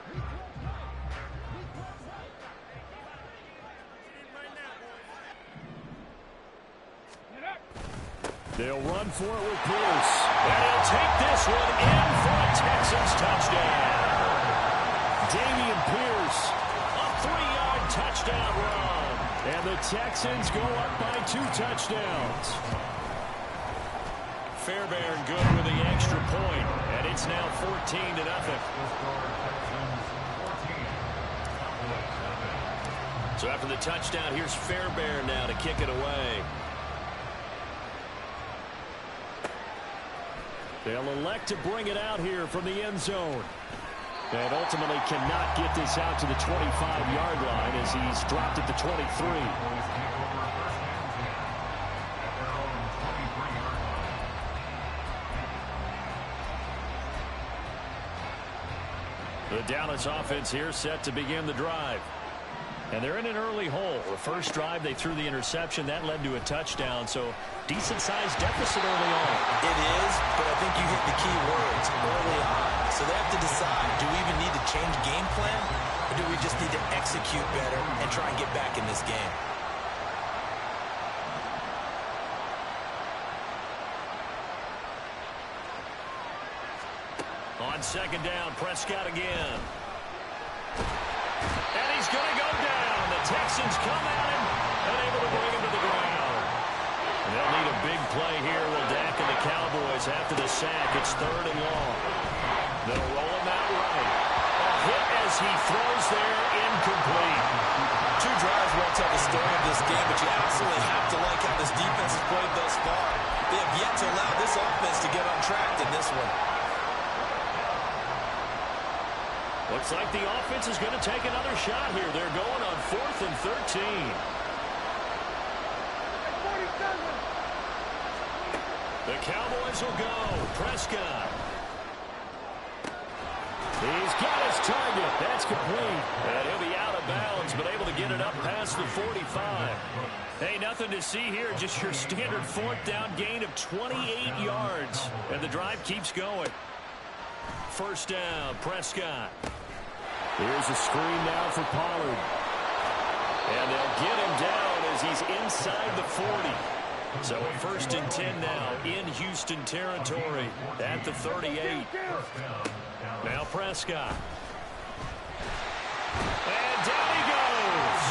They'll run for it with Pierce. And he'll take this one in for a Texans touchdown. Dameon Pierce, a 3-yard touchdown run. And the Texans go up by 2 touchdowns. Fairbairn good with the extra point. And it's now 14-0. So after the touchdown, here's Fairbairn now to kick it away. They'll elect to bring it out here from the end zone. And ultimately cannot get this out to the 25-yard line as he's dropped at the 23. The Dallas offense here set to begin the drive. And they're in an early hole. The first drive, they threw the interception. That led to a touchdown. So decent-sized deficit early on. It is, but I think you hit the key words early on. So they have to decide, do we even need to change game plan? Or do we just need to execute better and try and get back in this game? On second down, Prescott again. And he's going to go down. The Texans come at him and able to bring him to the ground. And they'll need a big play here. Will Dak and the Cowboys after the sack. It's 3rd and long. They'll roll him out right. A hit as he throws there, incomplete. 2 drives won't tell the story of this game, but you absolutely have to like how this defense has played thus far. They have yet to allow this offense to get on track in this one. Looks like the offense is going to take another shot here. They're going on 4th and 13. The Cowboys will go. Prescott. He's got his target. That's complete. And he'll be out of bounds, but able to get it up past the 45. Hey, nothing to see here. Just your standard 4th down gain of 28 yards. And the drive keeps going. First down, Prescott. Here's a screen now for Pollard. And they'll get him down as he's inside the 40. So a 1st and 10 now in Houston territory at the 38. Now Prescott. And down he goes.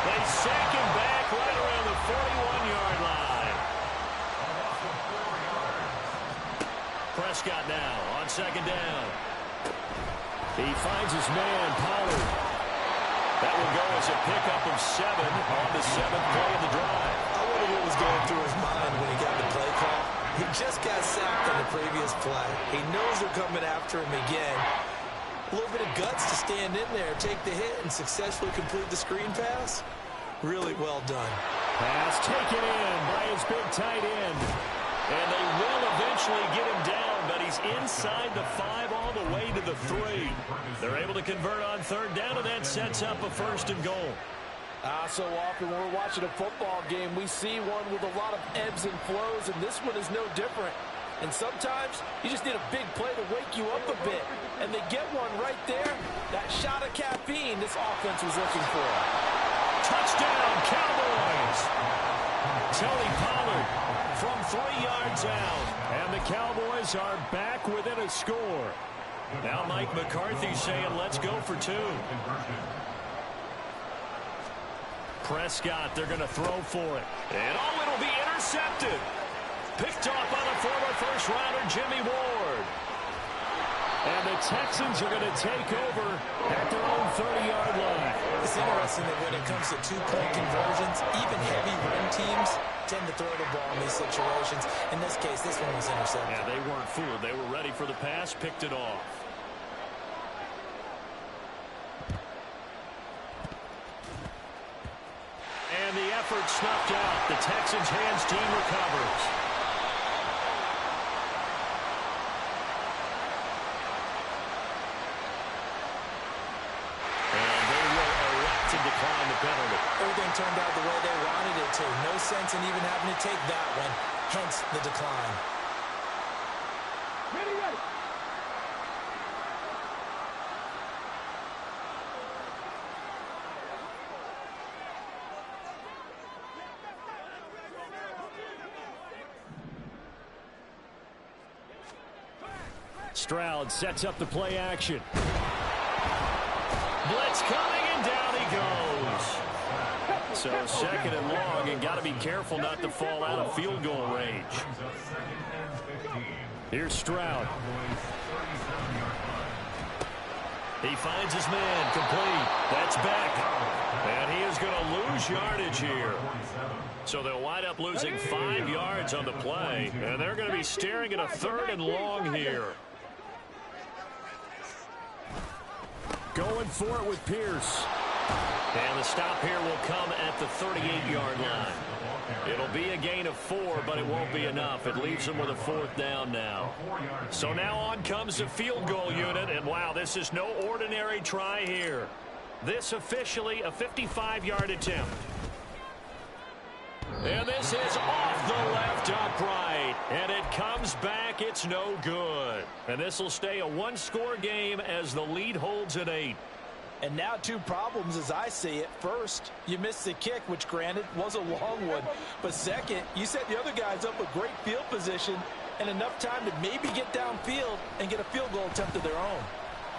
They sack him back right around the 41-yard line. Prescott now on second down. He finds his man, Pollard. That will go as a pickup of 7 on the 7th play of the drive. I wonder what was going through his mind when he got the play call. He just got sacked on the previous play. He knows they're coming after him again. A little bit of guts to stand in there, take the hit, and successfully complete the screen pass. Really well done. Pass taken in by his big tight end. And they will eventually get him down, but he's inside the 5 all the way to the 3. They're able to convert on 3rd down, and that sets up a 1st and goal. So often when we're watching a football game, we see one with a lot of ebbs and flows, and this one is no different. And sometimes you just need a big play to wake you up a bit. And they get one right there. That shot of caffeine this offense was looking for. Touchdown, Cowboys! Tony Pollard from 3 yards out. And the Cowboys are back within a score. Now Mike McCarthy saying, let's go for 2. Prescott, they're going to throw for it. And it'll be intercepted. Picked off by the former first-rounder Jimmy Ward. And the Texans are going to take over at their own 30-yard line. It's interesting that when it comes to 2-point conversions, even heavy run teams tend to throw the ball in these situations. In this case, this one was intercepted. Yeah, they weren't fooled. They were ready for the pass, picked it off. And the effort snuffed out. The Texans hands team recovers. Everything turned out the way they wanted it to. No sense in even having to take that one, hence the decline. Ready, ready. Stroud sets up the play action. Blitz coming, and down he goes. So second and long, and got to be careful not to fall out of field goal range. Here's Stroud. He finds his man, complete. That's back. And he is going to lose yardage here. So they'll wind up losing 5 yards on the play, and they're going to be staring at a 3rd and long here. Going for it with Pierce. And the stop here will come at the 38-yard line. It'll be a gain of 4, but it won't be enough. It leaves them with a 4th down now. So now on comes the field goal unit, and wow, this is no ordinary try here. This officially a 55-yard attempt. And this is off the left upright. And it comes back. It's no good. And this will stay a 1-score game as the lead holds at 8. And now 2 problems as I see it. First, you missed the kick, which granted was a long one. But second, you set the other guys up with great field position and enough time to maybe get downfield and get a field goal attempt of their own.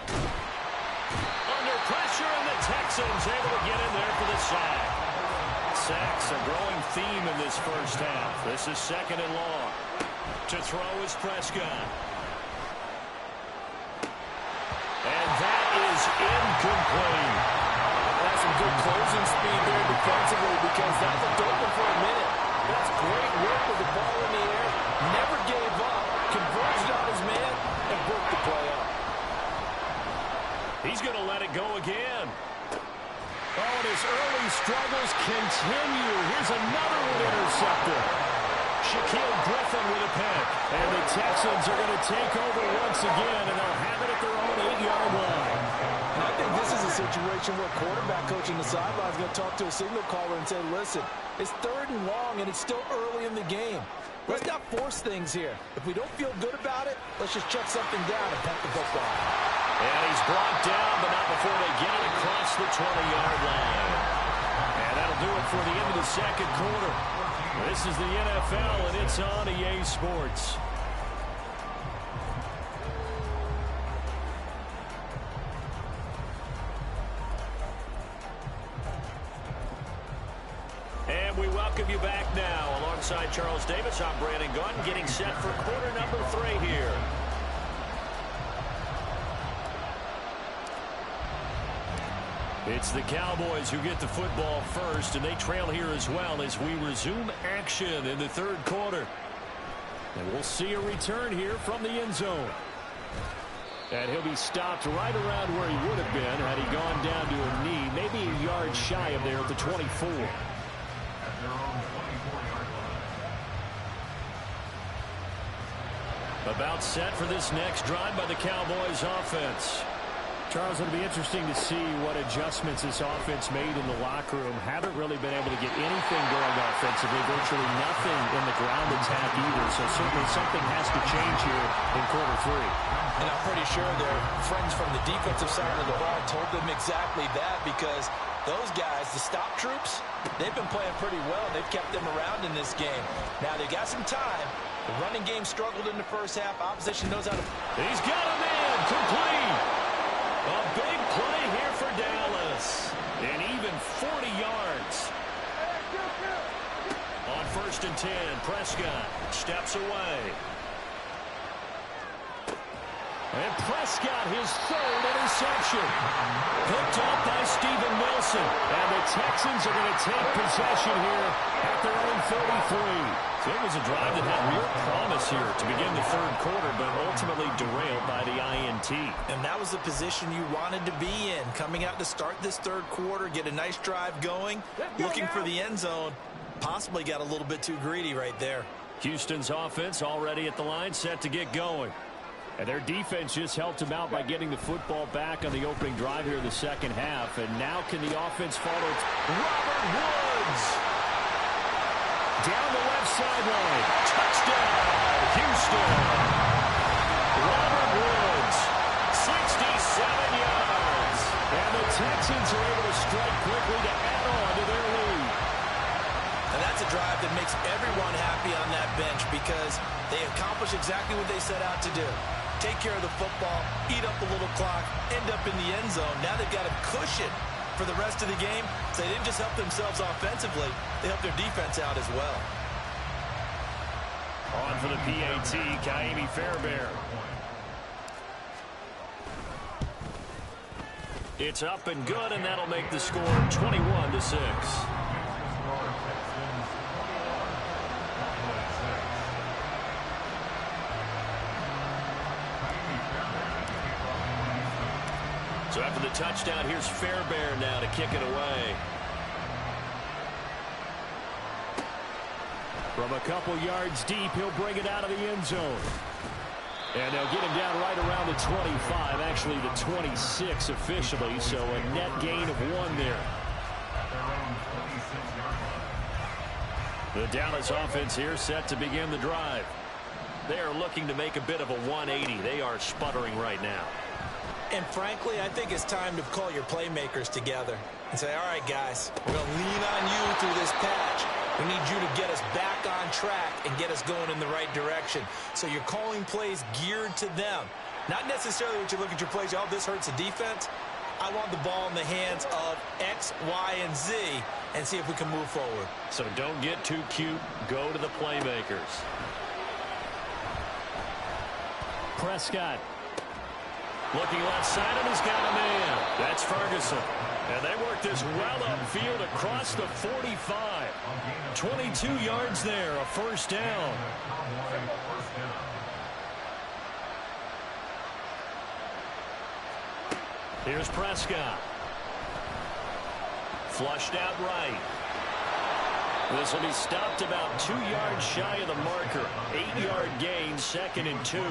Under pressure, and the Texans able to get in there for the sack. Sacks a growing theme in this first half. This is 2nd and long. To throw is Prescott. And that is incomplete. That's some good closing speed there defensively because that looked open for a minute. That's great work with the ball in the air. Never gave up. Converged on his man and broke the play up. He's going to let it go again. Oh, and his early struggles continue. Here's another one intercepted. Shaquille Griffin with a pick. And the Texans are going to take over once again, and they'll have it at their own 8-yard line. And I think this is a situation where quarterback coach on the sideline is going to talk to a signal caller and say, listen, it's 3rd and long, and it's still early in the game. Let's not force things here. If we don't feel good about it, let's just check something down and punt the football. And he's brought down, but not before they get it across the 20-yard line. And that'll do it for the end of the 2nd quarter. This is the NFL, and it's on EA Sports. And we welcome you back now. Alongside Charles Davis, I'm Brandon Gunn, getting set for quarter number 3 here. It's the Cowboys who get the football first, and they trail here as well as we resume action in the 3rd quarter. And we'll see a return here from the end zone. And he'll be stopped right around where he would have been had he gone down to a knee, maybe a yard shy of there at the 24. About set for this next drive by the Cowboys offense. Charles, it'll be interesting to see what adjustments this offense made in the locker room. Haven't really been able to get anything going offensively, virtually nothing in the ground attack either. So certainly something has to change here in quarter 3. And I'm pretty sure their friends from the defensive side of the ball told them exactly that because those guys, the stop troops, they've been playing pretty well. They've kept them around in this game. Now they got some time. The running game struggled in the first half. Opposition knows how to... He's got a man complete. A big play here for Dallas. And even 40 yards. On 1st and 10, Prescott steps away. And Prescott, his 3rd interception. Picked up by Steven Wilson. And the Texans are going to take possession here at their own 33. So it was a drive that had real promise here to begin the 3rd quarter, but ultimately derailed by the INT. And that was the position you wanted to be in. Coming out to start this 3rd quarter, get a nice drive going, looking for the end zone. Possibly got a little bit too greedy right there. Houston's offense already at the line, set to get going. And their defense just helped them out by getting the football back on the opening drive here in the second half. And now can the offense follow? Robert Woods! Down the left sideline. Touchdown, Houston! Robert Woods, 67 yards. And the Texans are able to strike quickly to add on to their lead. And that's a drive that makes everyone happy on that bench because they accomplish exactly what they set out to do. Take care of the football, eat up a little clock, end up in the end zone. Now they've got a cushion for the rest of the game. So they didn't just help themselves offensively, they helped their defense out as well. On for the PAT, Kaimi Fairbairn. It's up and good, and that'll make the score 21-6. So after the touchdown, here's Fairbairn now to kick it away. From a couple yards deep, he'll bring it out of the end zone. And they'll get him down right around the 25, actually the 26 officially, so a net gain of 1 there. The Dallas offense here set to begin the drive. They are looking to make a bit of a 180. They are sputtering right now. And frankly, I think it's time to call your playmakers together and say, all right, guys, we're going to lean on you through this patch. We need you to get us back on track and get us going in the right direction. So you're calling plays geared to them. Not necessarily what you look at your plays, oh, this hurts the defense. I want the ball in the hands of X, Y, and Z and see if we can move forward. So don't get too cute. Go to the playmakers. Prescott. Looking left side, and he's got a man. That's Ferguson. And they work this well upfield across the 45. 22 yards there, a first down. Here's Prescott. Flushed out right. This will be stopped about 2 yards shy of the marker. 8-yard gain, 2nd and 2.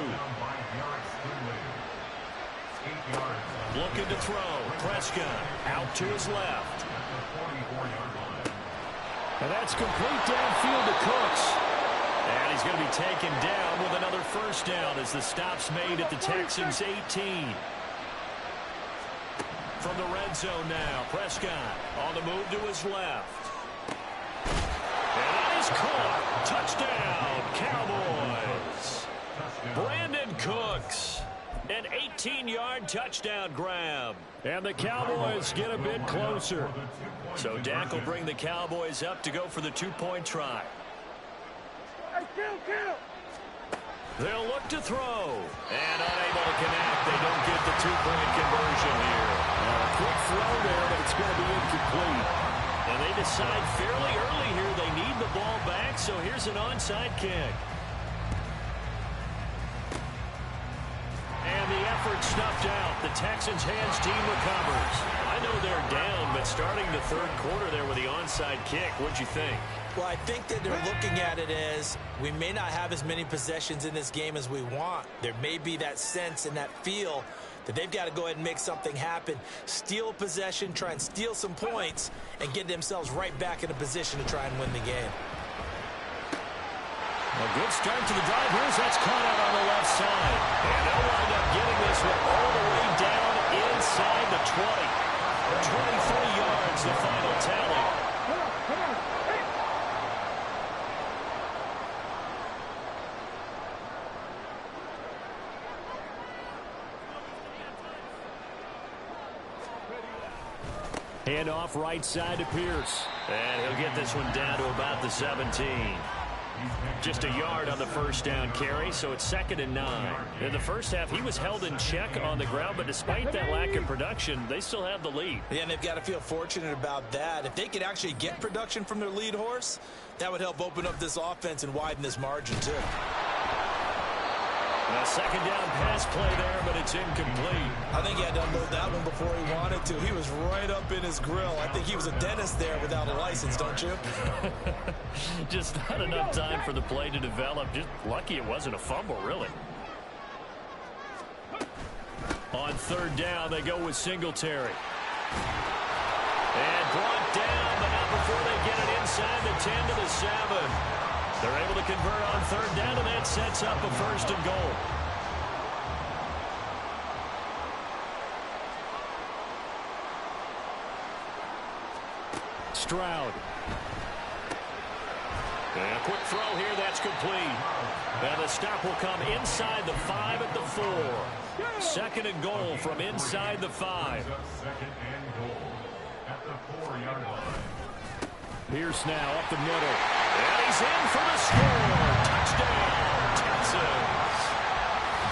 Looking to throw. Prescott out to his left. And that's complete downfield to Cooks. And he's going to be taken down with another first down as the stop's made at the Texans' 18. From the red zone now, Prescott on the move to his left. And that is caught. Touchdown, Cowboys. Brandon Cooks. An 18-yard touchdown grab. And the Cowboys get a bit closer. So Dak will bring the Cowboys up to go for the 2-point try. Hey, kill! They'll look to throw. And unable to connect. They don't get the 2-point conversion here. A quick throw there, but it's going to be incomplete. And they decide fairly early here they need the ball back, so here's an onside kick. And the effort snuffed out. The Texans' hands team recovers. I know they're down, but starting the third quarter there with the onside kick, what'd you think? Well, I think that they're looking at it as we may not have as many possessions in this game as we want. There may be that sense and that feel that they've got to go ahead and make something happen. Steal a possession, try and steal some points, and get themselves right back in a position to try and win the game. A good start to the drive. Here's that's caught out on the left side. And they'll wind up getting this one all the way down inside the 20. 23 yards, the final tally. Come on. Hey. Hand off right side to Pierce. And he'll get this one down to about the 17. Just a yard on the first down carry, so it's 2nd and 9. In the first half, he was held in check on the ground, but despite that lack of production, they still have the lead. Yeah, and they've got to feel fortunate about that. If they could actually get production from their lead horse, that would help open up this offense and widen this margin, too. A second down pass play there, but it's incomplete. I think he had to unload that one before he wanted to. He was right up in his grill. I think he was a dentist there without a license, don't you? Just not enough time for the play to develop. Just lucky it wasn't a fumble, really. On third down, they go with Singletary. And brought down, but not before they get it inside the 10 to the 7. They're able to convert on third down, and that sets up a 1st and goal. Stroud. And a quick throw here, that's complete. And the stop will come inside the 5 at the 4. 2nd and goal from inside the 5. 2nd and goal at the 4-yard line. Pierce now up the middle. And he's in for the score. Touchdown, Texans.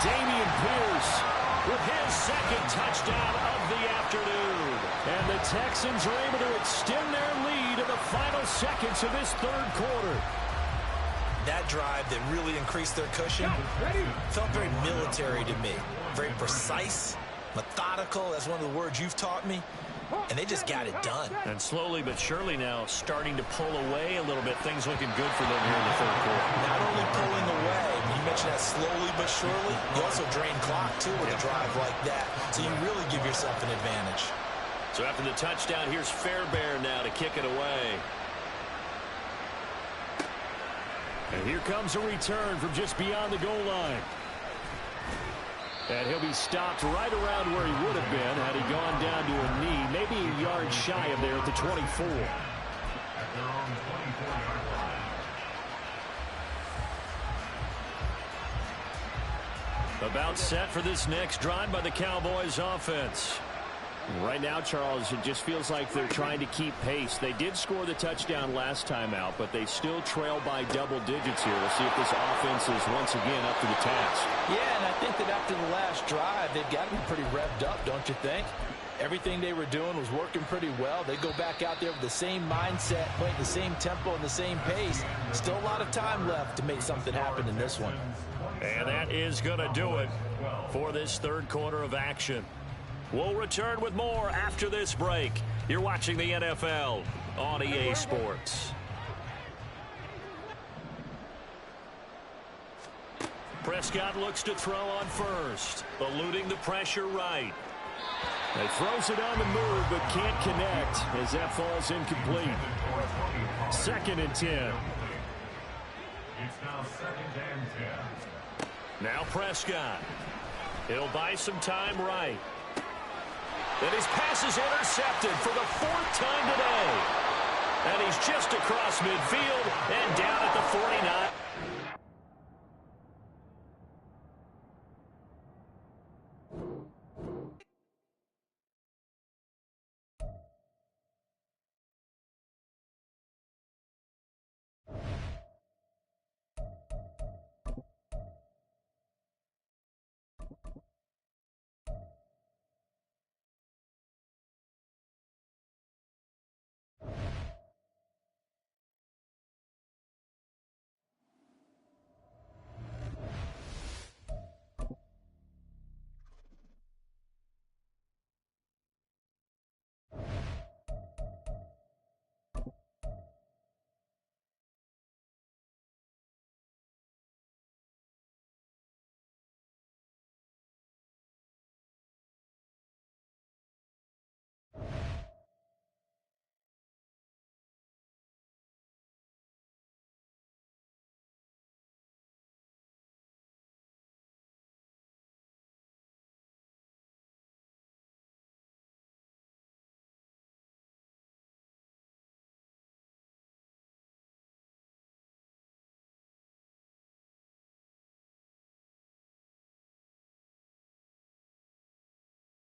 Damian Pierce with his 2nd touchdown of the afternoon. And the Texans are able to extend their lead in the final seconds of this 3rd quarter. That drive that really increased their cushion felt very military to me. Very precise, methodical. That's one of the words you've taught me. And they just got it done. And slowly but surely now starting to pull away a little bit. Things looking good for them here in the 3rd quarter. Not only pulling away, you mentioned that slowly but surely, you also drain clock too with a drive like that. So you really give yourself an advantage. So after the touchdown, here's Fairbairn now to kick it away. And here comes a return from just beyond the goal line. And he'll be stopped right around where he would have been had he gone down to a knee, maybe a yard shy of there at the 24. At their own 24-yard line. About set for this next drive by the Cowboys offense. Right now, Charles, it just feels like they're trying to keep pace. They did score the touchdown last time out, but they still trail by double digits here. We'll see if this offense is once again up to the task. Yeah, and I think that after the last drive, they've got to be pretty revved up, don't you think? Everything they were doing was working pretty well. They go back out there with the same mindset, playing the same tempo and the same pace. Still a lot of time left to make something happen in this one. And that is going to do it for this 3rd quarter of action. We'll return with more after this break. You're watching the NFL on EA Sports. Prescott looks to throw on first, eluding the pressure right. He throws it on the move, but can't connect as that falls incomplete. 2nd and 10. It's now 2nd and 10. Now Prescott. He'll buy some time right. And his pass is intercepted for the 4th time today. And he's just across midfield,